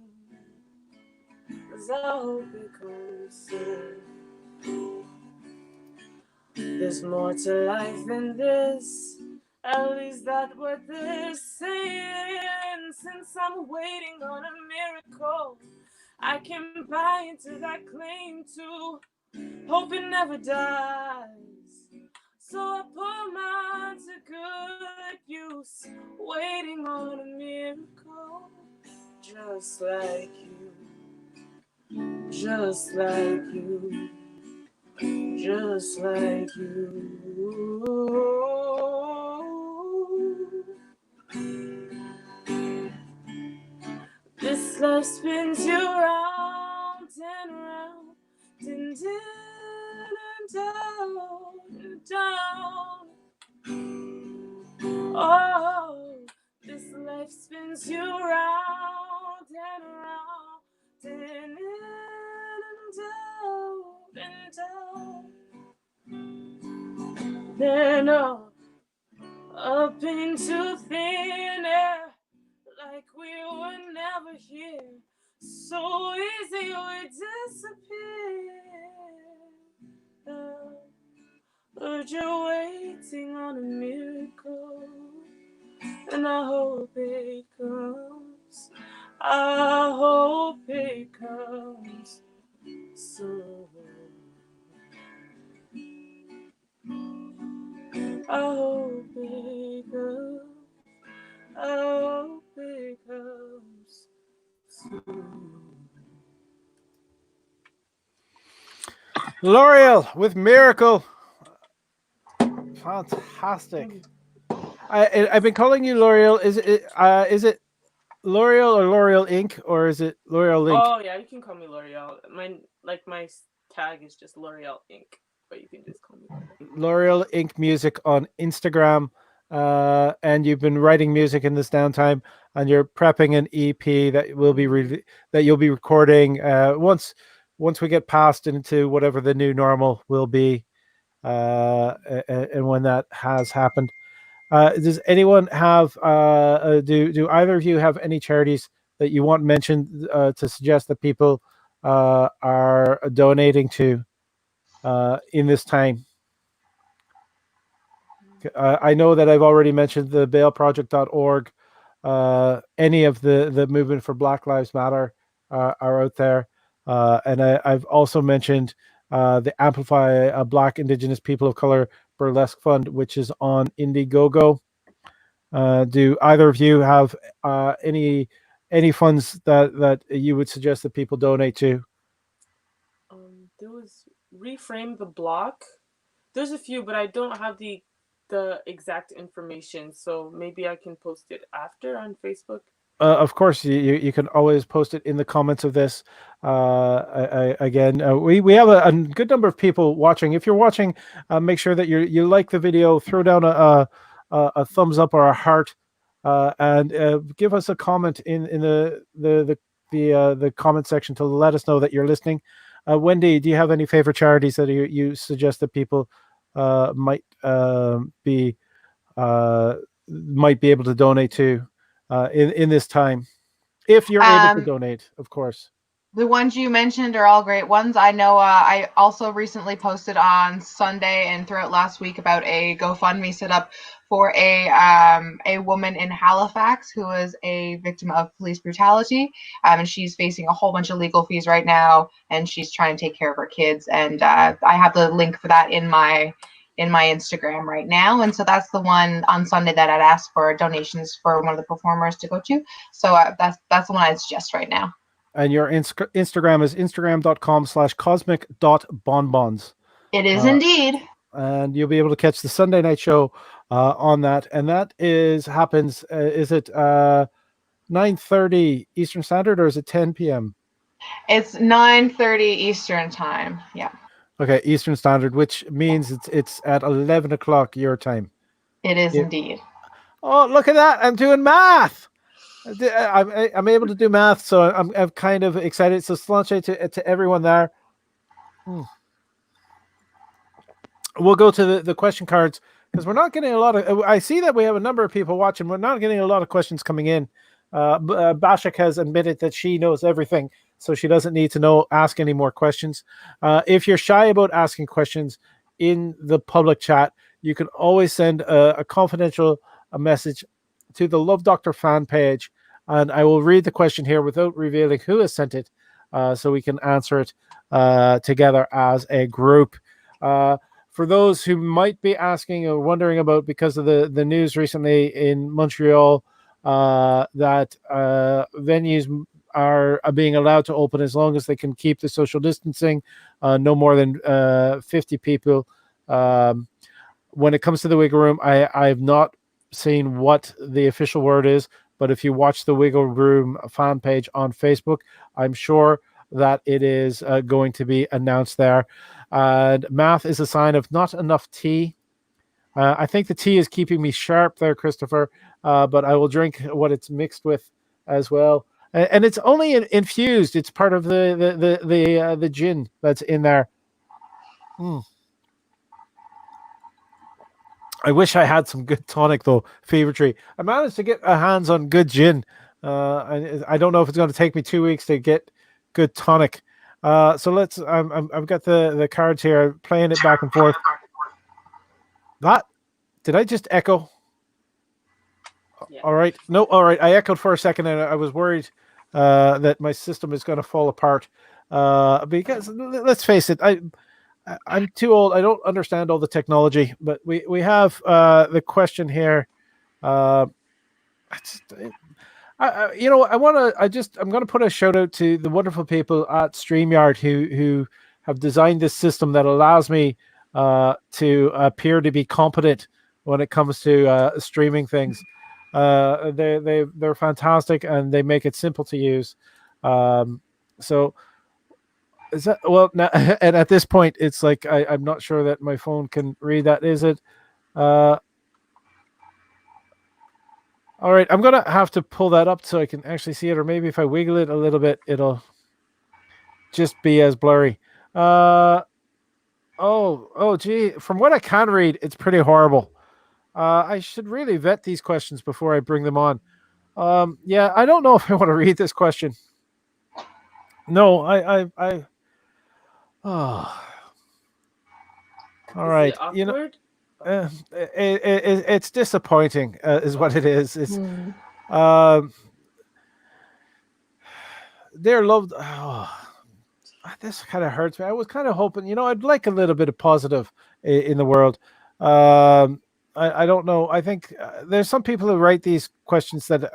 'cause I hope it comes soon. There's more to life than this, at least that's what they're saying. Since I'm waiting on a miracle, I can buy into that claim too. Hope it never dies, so I put mine to good use. Waiting on a miracle, just like you, just like you, just like you. This life spins you round and round and down and down. Oh, this life spins you round and round and down and down. Then up into thin air, like we were never here. So easy we disappear. Heard you're waiting on a miracle, and I hope it comes. I hope it comes soon. I hope it comes. I hope it comes soon. Lauriel with Miracle. Fantastic. I've been calling you Lauriel. Is it L'Oreal or L'Oreal Inc. or is it L'Oreal Link? Oh yeah, you can call me L'Oreal. My tag is just L'Oreal Inc. But you can just call me that. L'Oreal Inc. Music on Instagram. And you've been writing music in this downtime, and you're prepping an EP that will be that you'll be recording once we get past into whatever the new normal will be, and when that has happened. Does anyone have do either of you have any charities that you want mentioned to suggest that people are donating to in this time? I know that I've already mentioned the bailproject.org. Any of the movement for Black Lives Matter are out there. And I've also mentioned the Amplify Black Indigenous People of Color Burlesque Fund, which is on Indiegogo. Do either of you have any funds that you would suggest that people donate to? There was Reframe the Block. There's a few, but I don't have the exact information, so maybe I can post it after on Facebook. Of course, you can always post it in the comments of this. Again, we have a good number of people watching. If you're watching, make sure that you like the video, throw down a thumbs up or a heart, and give us a comment in the comment section to let us know that you're listening. Wendy, do you have any favorite charities that you suggest that people might be able to donate to in this time, if you're able to donate, of course? The ones you mentioned are all great ones. I know I also recently posted on Sunday and throughout last week about a GoFundMe set up for a woman in Halifax who was a victim of police brutality. And she's facing a whole bunch of legal fees right now, and she's trying to take care of her kids. And I have the link for that in my Instagram right now. And so that's the one on Sunday that I'd asked for donations for one of the performers to go to. So that's the one I'd suggest right now. And your Instagram is instagram.com/cosmic.bonbons. It is indeed. And you'll be able to catch the Sunday night show on that. And that happens, is it 9:30 Eastern Standard, or is it 10 p.m.? It's 9:30 Eastern time. Yeah. Okay, Eastern Standard, which means it's at 11 o'clock your time. It is indeed. Oh, look at that. I'm doing math. I'm able to do math, so I'm kind of excited. So sláinte to everyone there. We'll go to the question cards, because we're not getting a lot of. I see that we have a number of people watching. We're not getting a lot of questions coming in. Bashak has admitted that she knows everything, so she doesn't need to ask any more questions. If you're shy about asking questions in the public chat, you can always send a confidential message to the Love Doctor fan page, and I will read the question here without revealing who has sent it, so we can answer it together as a group. For those who might be asking or wondering about, because of the news recently in Montreal, that venues are being allowed to open as long as they can keep the social distancing, no more than 50 people. When it comes to the Wiggle Room, I've not seen what the official word is, but if you watch the Wiggle Room fan page on Facebook, I'm sure that it is going to be announced there. And math is a sign of not enough tea. I think the tea is keeping me sharp there, Christopher, but I will drink what it's mixed with as well. And it's only infused. It's part of the gin that's in there. I wish I had some good tonic, though. Fever Tree. I managed to get a hands on good gin. I don't know if it's going to take me 2 weeks to get good tonic. So let's. I've got the cards here, playing it back and forth. Did I just echo? Yeah. All right. No. All right. I echoed for a second, and I was worried that my system is going to fall apart. Because let's face it, I'm too old. I don't understand all the technology, but we have the question here. Uh, you know, I want to. I'm going to put a shout out to the wonderful people at StreamYard who have designed this system that allows me to appear to be competent when it comes to streaming things. They're fantastic and they make it simple to use. So is that well? Now, and at this point, it's like I'm not sure that my phone can read that. Is it? All right, I'm gonna have to pull that up so I can actually see it, or maybe if I wiggle it a little bit, it'll just be as blurry. Gee, from what I can read, it's pretty horrible. I should really vet these questions before I bring them on. Yeah, I don't know if I want to read this question. No, oh. All right, you know, it's disappointing, is what it is. It's they're loved. Oh, this kind of hurts me. I was kind of hoping, you know, I'd like a little bit of positive in the world. I don't know. I think there's some people who write these questions that.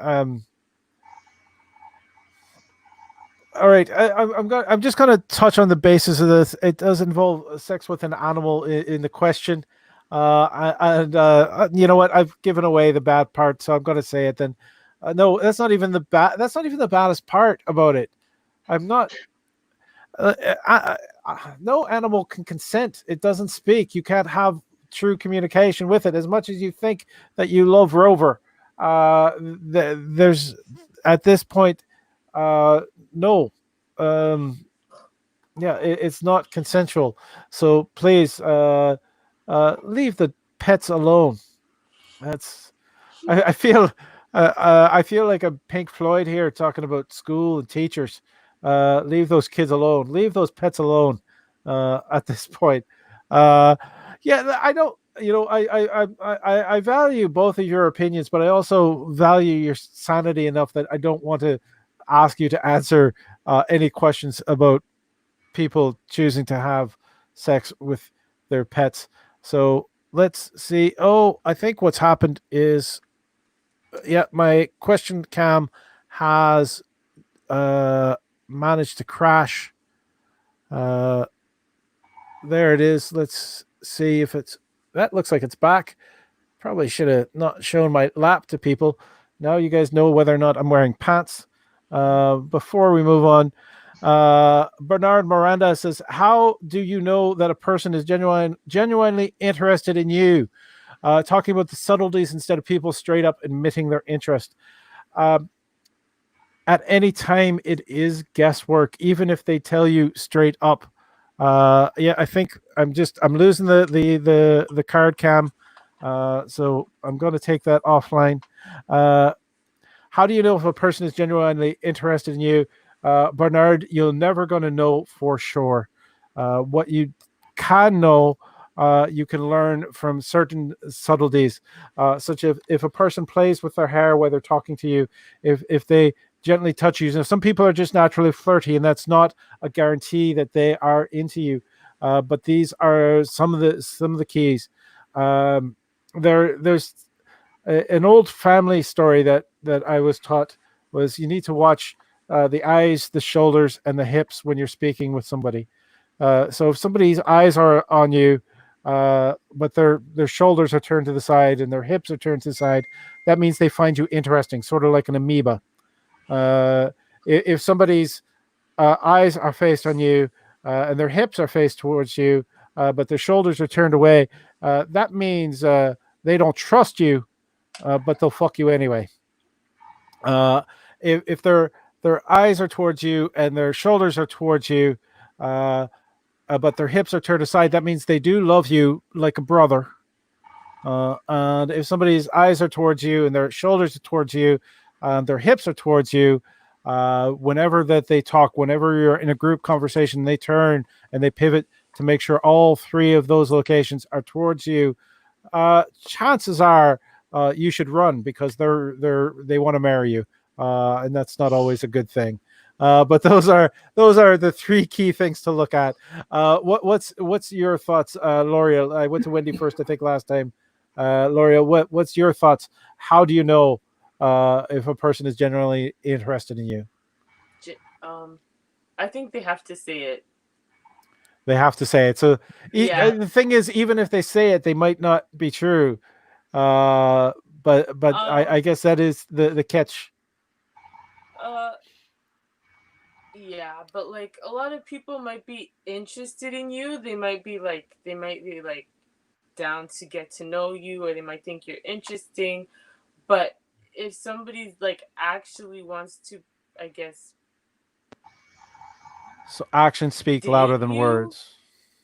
All right, I'm just going to touch on the basis of this. It does involve sex with an animal in the question, and you know what? I've given away the bad part, so I'm going to say it. Then, no, that's not even the bad. That's not even the baddest part about it. I'm not. No animal can consent. It doesn't speak. You can't have true communication with it. As much as you think that you love Rover, there's at this point, no. Yeah, it's not consensual. So please leave the pets alone. That's I feel I feel like a Pink Floyd here talking about school and teachers. Leave those kids alone. Leave those pets alone. At this point, yeah, I don't. You know, I value both of your opinions, but I also value your sanity enough that I don't want to ask you to answer any questions about people choosing to have sex with their pets. So let's see. Oh, I think what's happened is, yeah, my question cam has managed to crash. There it is. Let's see if it's that looks like it's back. Probably should have not shown my lap to people. Now you guys know whether or not I'm wearing pants. Before we move on, Bernard Miranda says, "How do you know that a person is genuinely interested in you?" Talking about the subtleties instead of people straight up admitting their interest. At any time, it is guesswork, even if they tell you straight up. Yeah, I think I'm losing the card cam, so I'm going to take that offline. How do you know if a person is genuinely interested in you? Bernard, you're never going to know for sure. What you can know, you can learn from certain subtleties, such as if a person plays with their hair while they're talking to you, if they gently touch you. Now, some people are just naturally flirty, and that's not a guarantee that they are into you. But these are some of the keys. There's an old family story that I was taught was you need to watch the eyes, the shoulders, and the hips when you're speaking with somebody. So if somebody's eyes are on you, but their shoulders are turned to the side and their hips are turned to the side, that means they find you interesting, sort of like an amoeba. If somebody's eyes are faced on you and their hips are faced towards you, but their shoulders are turned away, that means they don't trust you, but they'll fuck you anyway. If their eyes are towards you and their shoulders are towards you, but their hips are turned aside, that means they do love you like a brother. And if somebody's eyes are towards you and their shoulders are towards you, their hips are towards you, whenever that they talk, whenever you're in a group conversation, they turn and they pivot to make sure all three of those locations are towards you. Chances are you should run because they want to marry you, and that's not always a good thing. But those are the three key things to look at. What's your thoughts, L'Oreal? I went to Wendy first, I think, last time. L'Oreal, what's your thoughts? How do you know if a person is genuinely interested in you? I think they have to say it. They have to say it. So Yeah. the thing is, even if they say it, they might not be true. Uh, but I guess that is the catch. Yeah, but like a lot of people might be interested in you. They might be like down to get to know you, or they might think you're interesting. But if somebody like actually wants to, I guess, So actions speak louder date than you, words.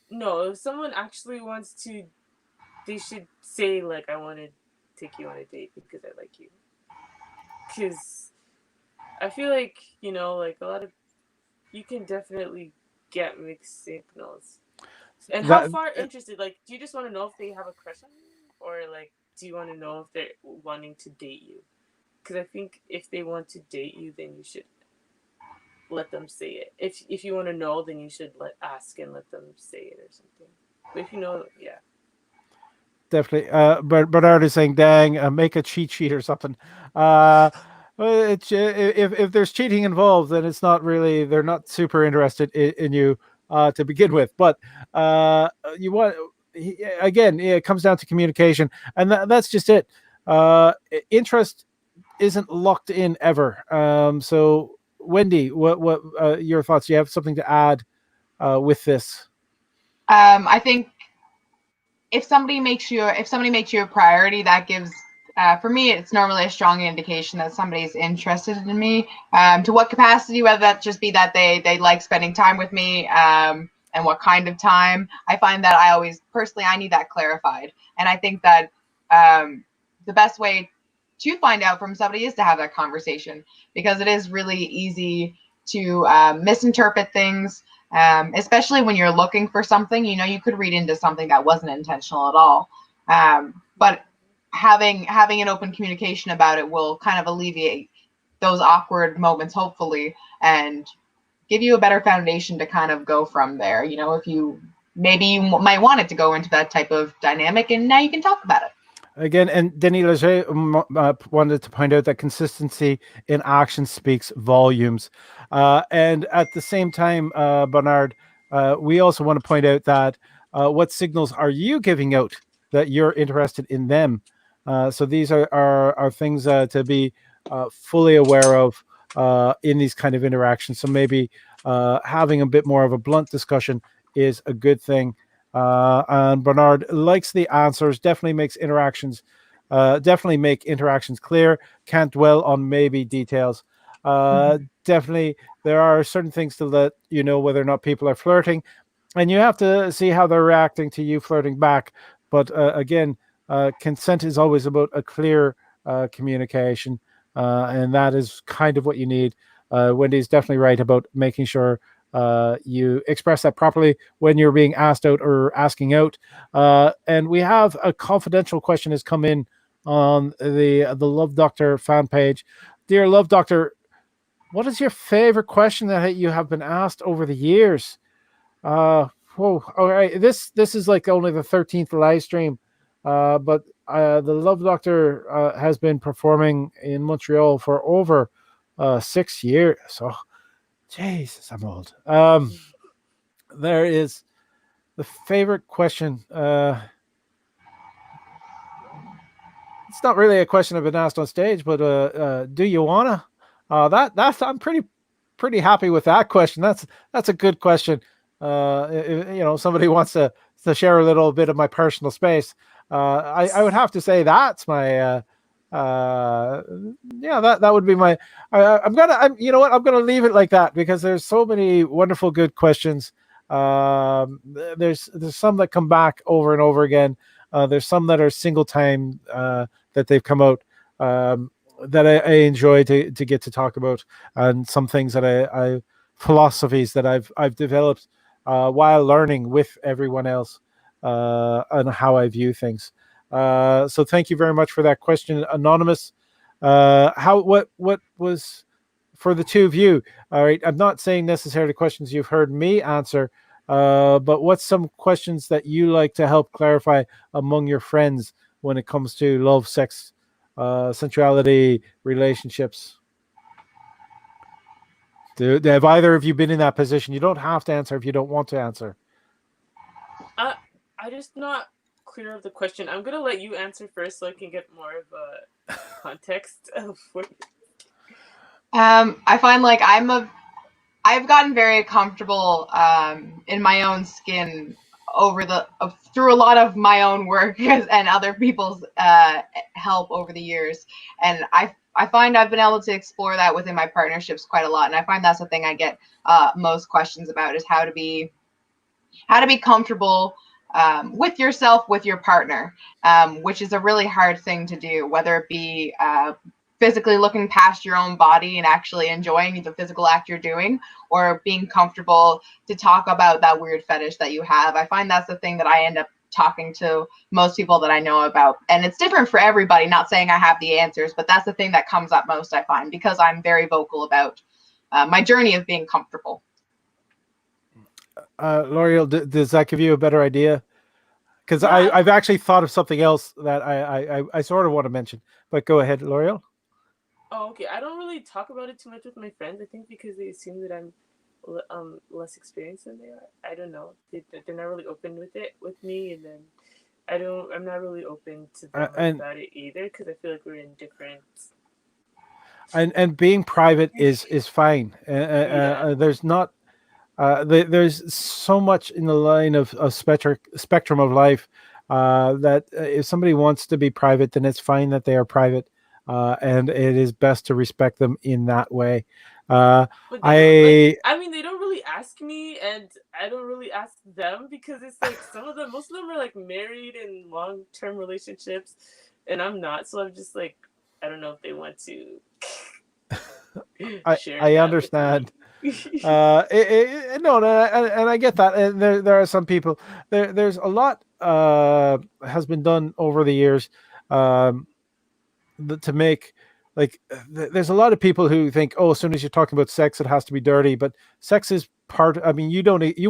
no, if someone actually wants to, they should say like, I want to take you on a date because I like you. Because I feel like, like a lot of, you can definitely get mixed signals. And how That far interested? Like, do you just want to know if they have a crush on you, or like, do you want to know if they're wanting to date you? Because I think if they want to date you, then you should let them say it. If you want to know, then you should ask and let them say it or something. But if you know, yeah. definitely. But Bernard is saying, "Dang, make a cheat sheet or something." Uh, well, if there's cheating involved, then it's not really they're not super interested in you to begin with. But you want again, it comes down to communication, and that's just it. Interest isn't locked in ever. So Wendy, what your thoughts? Do you have something to add with this? I think if somebody makes you a priority, that gives for me, it's normally a strong indication that somebody's interested in me. To what capacity, whether that just be that they like spending time with me, and what kind of time. I find that I always personally I need that clarified, and I think that the best way to find out from somebody is to have that conversation, because it is really easy to misinterpret things, especially when you're looking for something. You could read into something that wasn't intentional at all. But having an open communication about it will kind of alleviate those awkward moments, hopefully, and give you a better foundation to kind of go from there. If you might want it to go into that type of dynamic, and now you can talk about it. Again, and Denis Leger wanted to point out that consistency in action speaks volumes. And at the same time, Bernard, we also want to point out that what signals are you giving out that you're interested in them? So these are things to be fully aware of in these kind of interactions. So maybe having a bit more of a blunt discussion is a good thing. And Bernard likes the answers, definitely make interactions clear, can't dwell on maybe details. Definitely, there are certain things to let you know whether or not people are flirting, and you have to see how they're reacting to you flirting back. But again, consent is always about a clear communication, and that is kind of what you need. Wendy's definitely right about making sure you express that properly when you're being asked out or asking out. And we have a confidential question has come in on the Love Doctor fan page. Dear Love Doctor, what is your favorite question that you have been asked over the years? Whoa, all right. This is like only the 13th live stream, but the Love Doctor has been performing in Montreal for over 6 years. So Jesus, I'm old. There is the favorite question. It's not really a question I've been asked on stage, but do you wanna? That's I'm pretty happy with that question. That's a good question. If somebody wants to share a little bit of my personal space, I would have to say that's my yeah, that would be my I'm gonna leave it like that because there's so many wonderful good questions. There's some that come back over and over again. There's some that are single time that they've come out that I enjoy to get to talk about, and some things that I philosophies that I've developed while learning with everyone else on how I view things. So thank you very much for that question, Anonymous. What was for the two of you, all right, I'm not saying necessarily questions you've heard me answer, but what's some questions that you like to help clarify among your friends when it comes to love, sex, sensuality, relationships? Have either of you been in that position? You don't have to answer if you don't want to answer. I just not clear of the question. I'm gonna let you answer first so I can get more of a context of what. I find like I've gotten very comfortable in my own skin through a lot of my own work and other people's help over the years, and I find I've been able to explore that within my partnerships quite a lot, and I find that's the thing I get most questions about, is how to be comfortable with yourself, with your partner, which is a really hard thing to do, whether it be physically looking past your own body and actually enjoying the physical act you're doing, or being comfortable to talk about that weird fetish that you have. I find that's the thing that I end up talking to most people that I know about. And it's different for everybody, not saying I have the answers, but that's the thing that comes up most, I find, because I'm very vocal about my journey of being comfortable. Lauriel, does that give you a better idea? Because Yeah. I've actually thought of something else that I sort of want to mention, but go ahead, Lauriel. Oh, okay. I don't really talk about it too much with my friends. I think because they assume that I'm less experienced than they are. I don't know. They're not really open with it with me, and then I'm not really open to them about it either, because I feel like we're in different. And being private is fine. There's not. There's so much in the line of spectrum of life that if somebody wants to be private, then it's fine that they are private, and it is best to respect them in that way. But they don't really ask me, and I don't really ask them, because it's like most of them are like married in long-term relationships, and I'm not. So I'm just like, I don't know if they want to. I understand. No, and I get that. And there are some people. There's a lot has been done over the years to make, like, there's a lot of people who think, oh, as soon as you're talking about sex, it has to be dirty. But sex is part. I mean, you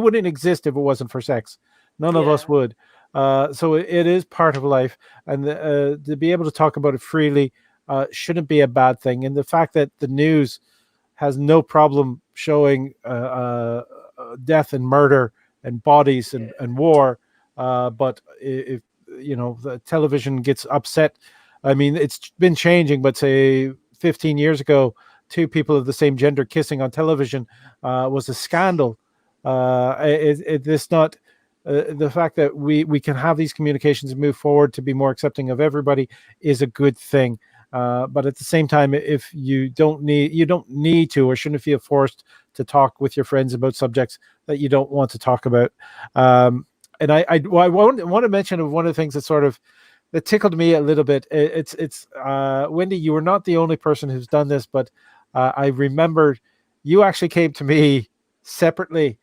wouldn't exist if it wasn't for sex. None of us would. So it is part of life, and to be able to talk about it freely shouldn't be a bad thing. And the fact that the news has no problem showing death and murder and bodies and war, but if the television gets upset, I mean, it's been changing, but say 15 years ago, two people of the same gender kissing on television was a scandal. It's not the fact that we can have these communications and move forward to be more accepting of everybody is a good thing. But at the same time, if you don't need to, or shouldn't feel forced to talk with your friends about subjects that you don't want to talk about. And I want to mention one of the things that tickled me a little bit. It's Wendy, you were not the only person who's done this, but I remembered you actually came to me separately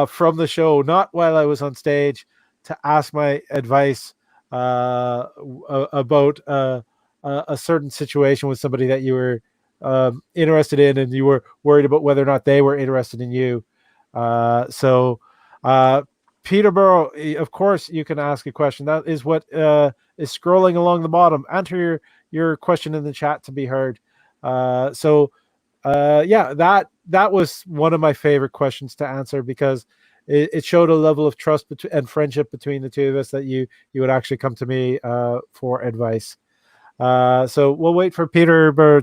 from the show, not while I was on stage, to ask my advice about a certain situation with somebody that you were interested in, and you were worried about whether or not they were interested in you. So Peterborough, of course, you can ask a question. That is what is scrolling along the bottom. Enter your question in the chat to be heard. That was one of my favorite questions to answer, because it showed a level of trust and friendship between the two of us, that you would actually come to me for advice. So we'll wait for Peterborough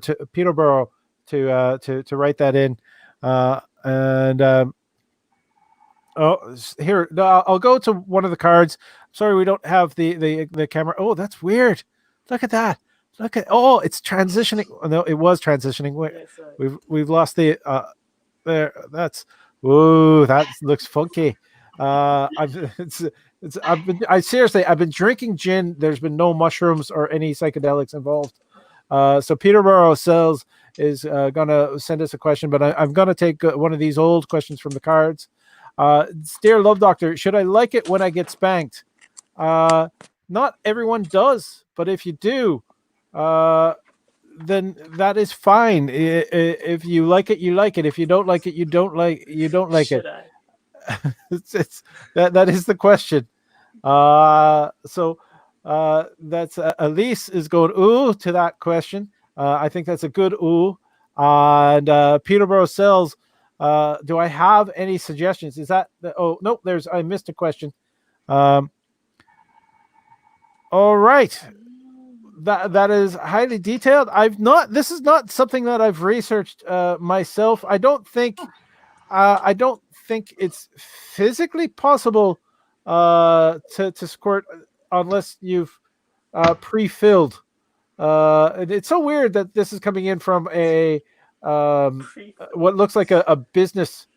to write that in, here, no, I'll go to one of the cards. Sorry, we don't have the camera. Oh, that's weird. Look at that. It's transitioning. No, it was transitioning. We've lost the there. That looks funky. I've been drinking gin. There's been no mushrooms or any psychedelics involved. So Peterborough is gonna send us a question, but I'm gonna take one of these old questions from the cards. Dear Love Doctor, should I like it when I get spanked? Not everyone does, but if you do, then that is fine. If you like it, you like it. If you don't like it, you don't like it. Should I? It's that is the question. So that's Elise is going ooh to that question. I think that's a good ooh. And Peterborough Cells. Do I have any suggestions? Is that oh no? I missed a question. Um, all right. That is highly detailed. This is not something that I've researched myself. I don't think it's physically possible to squirt unless you've pre-filled. It's so weird that this is coming in from what looks like a business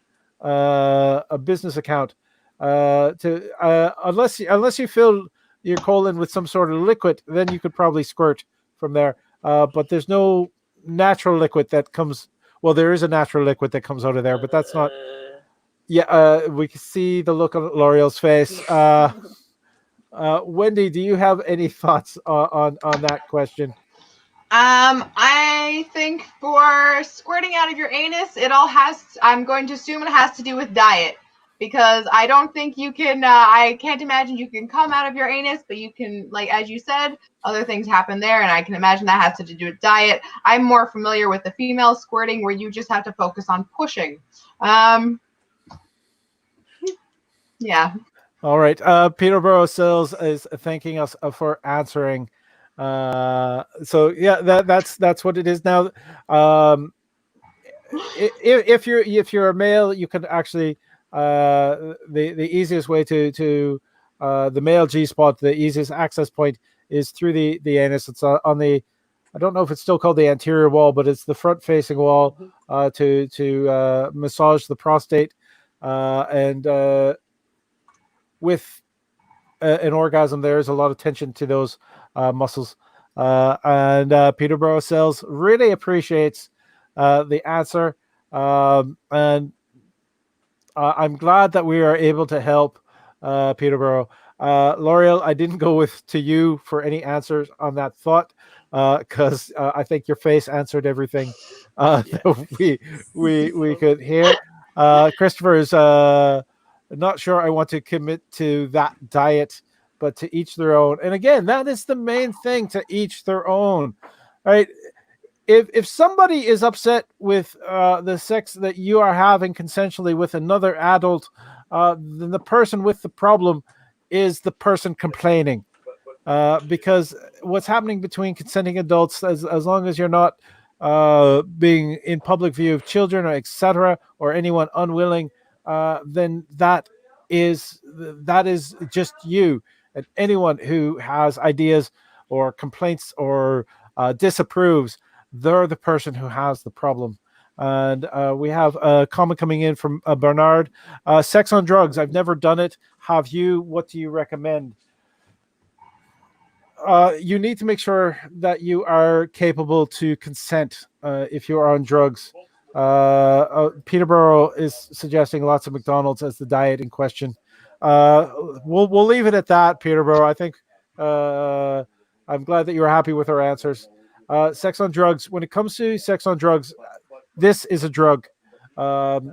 account. Unless you fill your colon with some sort of liquid, then you could probably squirt from there. But there's no natural liquid that comes. Well, there is a natural liquid that comes out of there, but that's not. Yeah, we can see the look on Lauriel's face. Wendy, do you have any thoughts on that question? I think for squirting out of your anus, I'm going to assume it has to do with diet, because I don't think you can, I can't imagine you can come out of your anus, but you can, like, as you said, other things happen there, and I can imagine that has to do with diet. I'm more familiar with the female squirting, where you just have to focus on pushing. Yeah. All right. Peterborough Sills is thanking us for answering. So yeah, that's what it is now. If you're a male, you can actually the easiest way to the male G spot, the easiest access point is through the anus. It's on the, I don't know if it's still called the anterior wall, but it's the front facing wall to massage the prostate and with an orgasm, there is a lot of tension to those muscles. And Peterborough Cells really appreciates the answer. And I'm glad that we are able to help Peterborough. Lauriel, I didn't go to you for any answers on that thought because I think your face answered everything that we could hear. Christopher is not sure I want to commit to that diet, but to each their own. And again, that is the main thing, to each their own, right? If somebody is upset with the sex that you are having consensually with another adult, then the person with the problem is the person complaining. Because what's happening between consenting adults, as long as you're not being in public view of children or etc. or anyone unwilling, then that is just you. And anyone who has ideas or complaints or disapproves, they're the person who has the problem. And we have a comment coming in from Bernard. Sex on drugs. I've never done it. Have you? What do you recommend? You need to make sure that you are capable to consent if you are on drugs. Peterborough is suggesting lots of McDonald's as the diet in question. We'll leave it at that, Peterborough. I think I'm glad that you were happy with our answers. Sex on drugs. When it comes to sex on drugs, this is a drug. Penicillin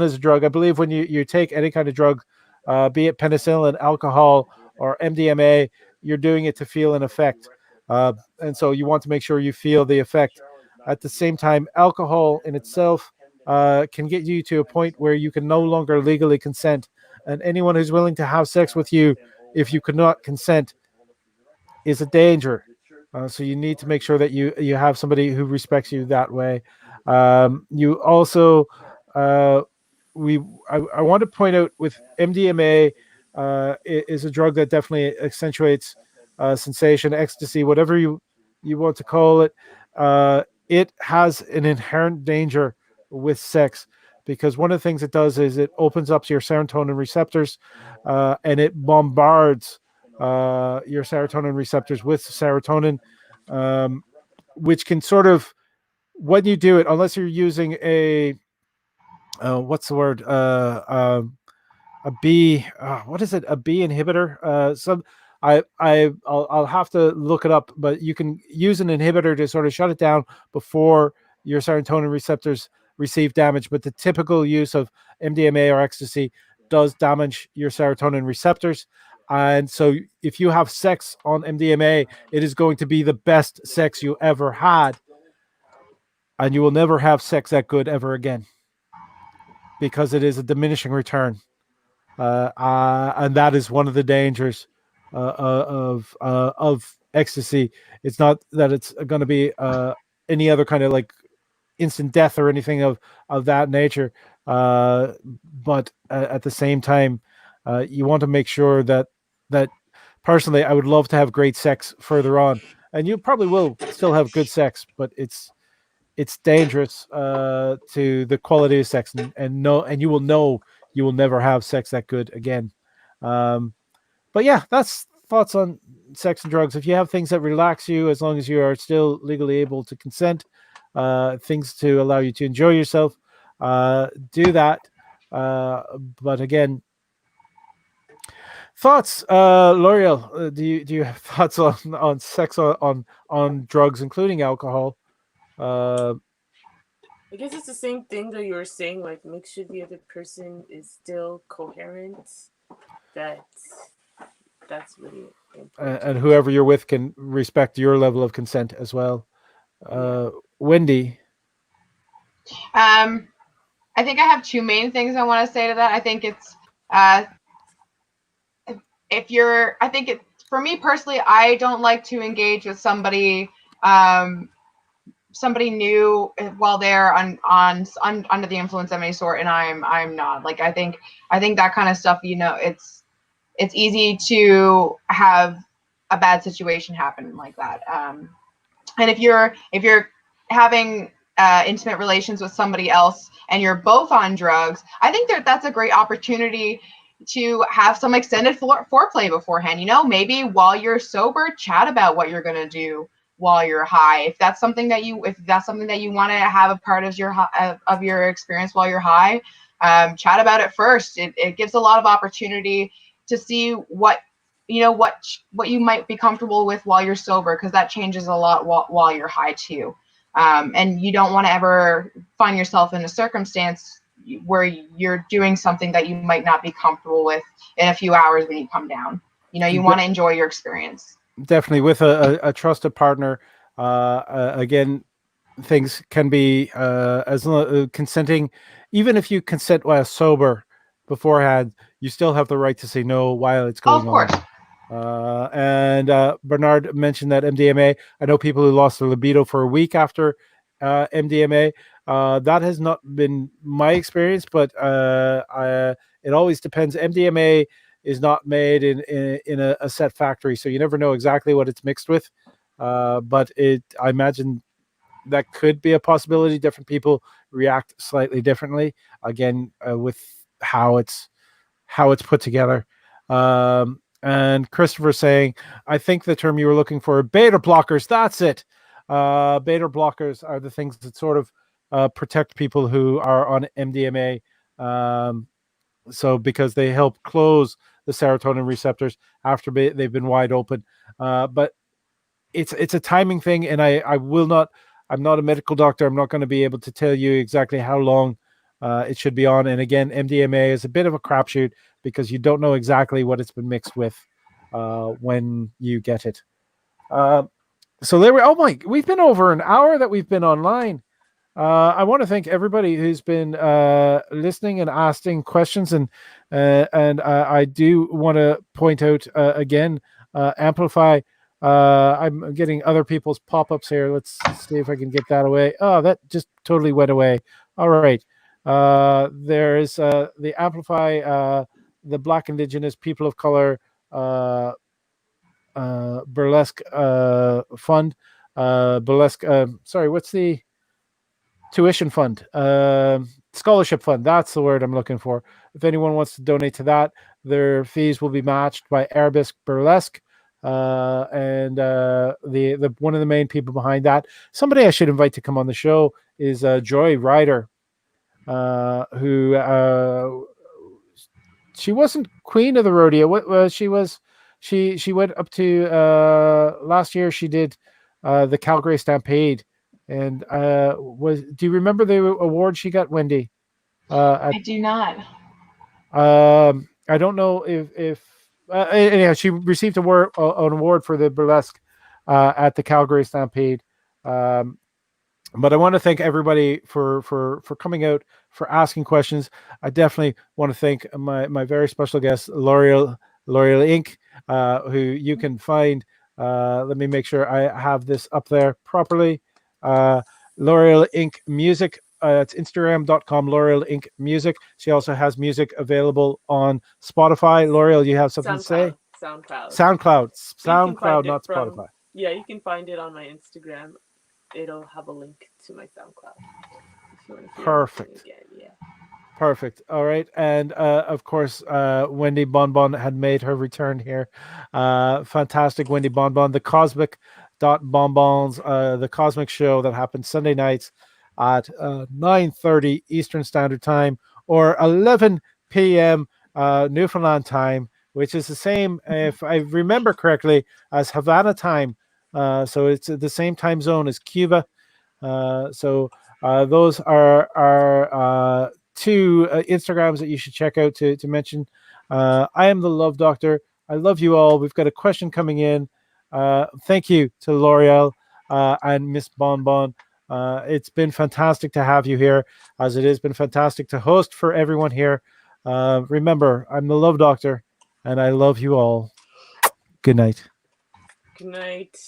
is a drug. I believe when you take any kind of drug, be it penicillin, alcohol, or MDMA, you're doing it to feel an effect. And so you want to make sure you feel the effect. At the same time, alcohol in itself can get you to a point where you can no longer legally consent. And anyone who's willing to have sex with you, if you could not consent, is a danger. So you need to make sure that you have somebody who respects you that way. You also, I want to point out with MDMA, is a drug that definitely accentuates sensation, ecstasy, whatever you want to call it. It has an inherent danger with sex, because one of the things it does is it opens up your serotonin receptors and it bombards your serotonin receptors with serotonin, which can sort of, when you do it, unless you're using a what's the word, a B, what is it? A B inhibitor. I'll have to look it up, but you can use an inhibitor to sort of shut it down before your serotonin receptors receive damage. But the typical use of MDMA or ecstasy does damage your serotonin receptors. And so if you have sex on MDMA, it is going to be the best sex you ever had. And you will never have sex that good ever again because it is a diminishing return. And that is one of the dangers of ecstasy. It's not that it's going to be any other kind of like instant death or anything of that nature, but at the same time, you want to make sure that personally, I would love to have great sex further on, and you probably will still have good sex, but it's dangerous to the quality of sex, and you will know you will never have sex that good again. But yeah, that's thoughts on sex and drugs. If you have things that relax you, as long as you are still legally able to consent, things to allow you to enjoy yourself, do that. But again, thoughts, L'Oreal. Do you have thoughts on sex on drugs, including alcohol? I guess it's the same thing that you were saying. Like, make sure the other person is still coherent. That's really important. And whoever you're with can respect your level of consent as well. Wendy. I think I have two main things I want to say to that. I think it's for me personally, I don't like to engage with somebody new while they're under the influence of any sort, and I'm not. Like, I think that kind of stuff, it's easy to have a bad situation happen like that. And if you're having intimate relations with somebody else and you're both on drugs, I think that's a great opportunity to have some extended foreplay beforehand. Maybe while you're sober, chat about what you're gonna do while you're high. If that's something that you want to have a part of your experience while you're high, chat about it first. It gives a lot of opportunity to see what you might be comfortable with while you're sober, because that changes a lot while you're high too. And you don't want to ever find yourself in a circumstance where you're doing something that you might not be comfortable with in a few hours when you come down. You want to enjoy your experience. Definitely with a trusted partner. Again, things can be as consenting. Even if you consent while sober beforehand, you still have the right to say no while it's going of course. on. And Bernard mentioned that MDMA. I know people who lost their libido for a week after MDMA. That has not been my experience, but it always depends. MDMA is not made in a set factory, so you never know exactly what it's mixed with. But I imagine that could be a possibility. Different people react slightly differently. Again, with how it's put together. And Christopher saying, I think the term you were looking for, beta blockers. That's it. Beta blockers are the things that sort of protect people who are on MDMA. So because they help close the serotonin receptors after they've been wide open. But it's a timing thing, and I'm not a medical doctor. I'm not going to be able to tell you exactly how long it should be on. And again, MDMA is a bit of a crapshoot because you don't know exactly what it's been mixed with when you get it. So there we've been over an hour that we've been online. I want to thank everybody who's been listening and asking questions, and I do want to point out again, Amplify. I'm getting other people's pop-ups here. Let's see if I can get that away. Oh, that just totally went away. All right. There's the Amplify, the Black Indigenous People of Color Burlesque Fund. Burlesque. Sorry, what's the tuition fund? Scholarship fund. That's the word I'm looking for. If anyone wants to donate to that, their fees will be matched by Arabesque Burlesque. And the one of the main people behind that, somebody I should invite to come on the show, is Joy Ryder, who she wasn't queen of the rodeo. She was she went up to last year. She did the Calgary Stampede, and do you remember the award she got, Wendy? I do not. I don't know if anyhow, she received an award for the burlesque at the Calgary Stampede. But I want to thank everybody for coming out, for asking questions. I definitely want to thank my very special guest, Lauriel Inc., who you can find. Let me make sure I have this up there properly. Lauriel Inc. Music. It's Instagram.com, Lauriel Inc. Music. She also has music available on Spotify. Lauriel, you have something to say? SoundCloud, not Spotify. Yeah, you can find it on my Instagram. It'll have a link to my SoundCloud. If you want to hear Perfect. again, yeah. Perfect. All right. And of course, Wendy Bonbon had made her return here. Fantastic, Wendy Bonbon. The Cosmic Bonbons, the Cosmic Show that happens Sunday nights at 9:30 Eastern Standard Time or 11 p.m. Newfoundland time, which is the same, if I remember correctly, as Havana time. So it's the same time zone as Cuba. So those are two Instagrams that you should check out to mention. I am the Love Doctor. I love you all. We've got a question coming in. Thank you to Lauriel and Miss Bonbon. It's been fantastic to have you here, as it has been fantastic to host for everyone here. Remember, I'm the Love Doctor, and I love you all. Good night. Good night.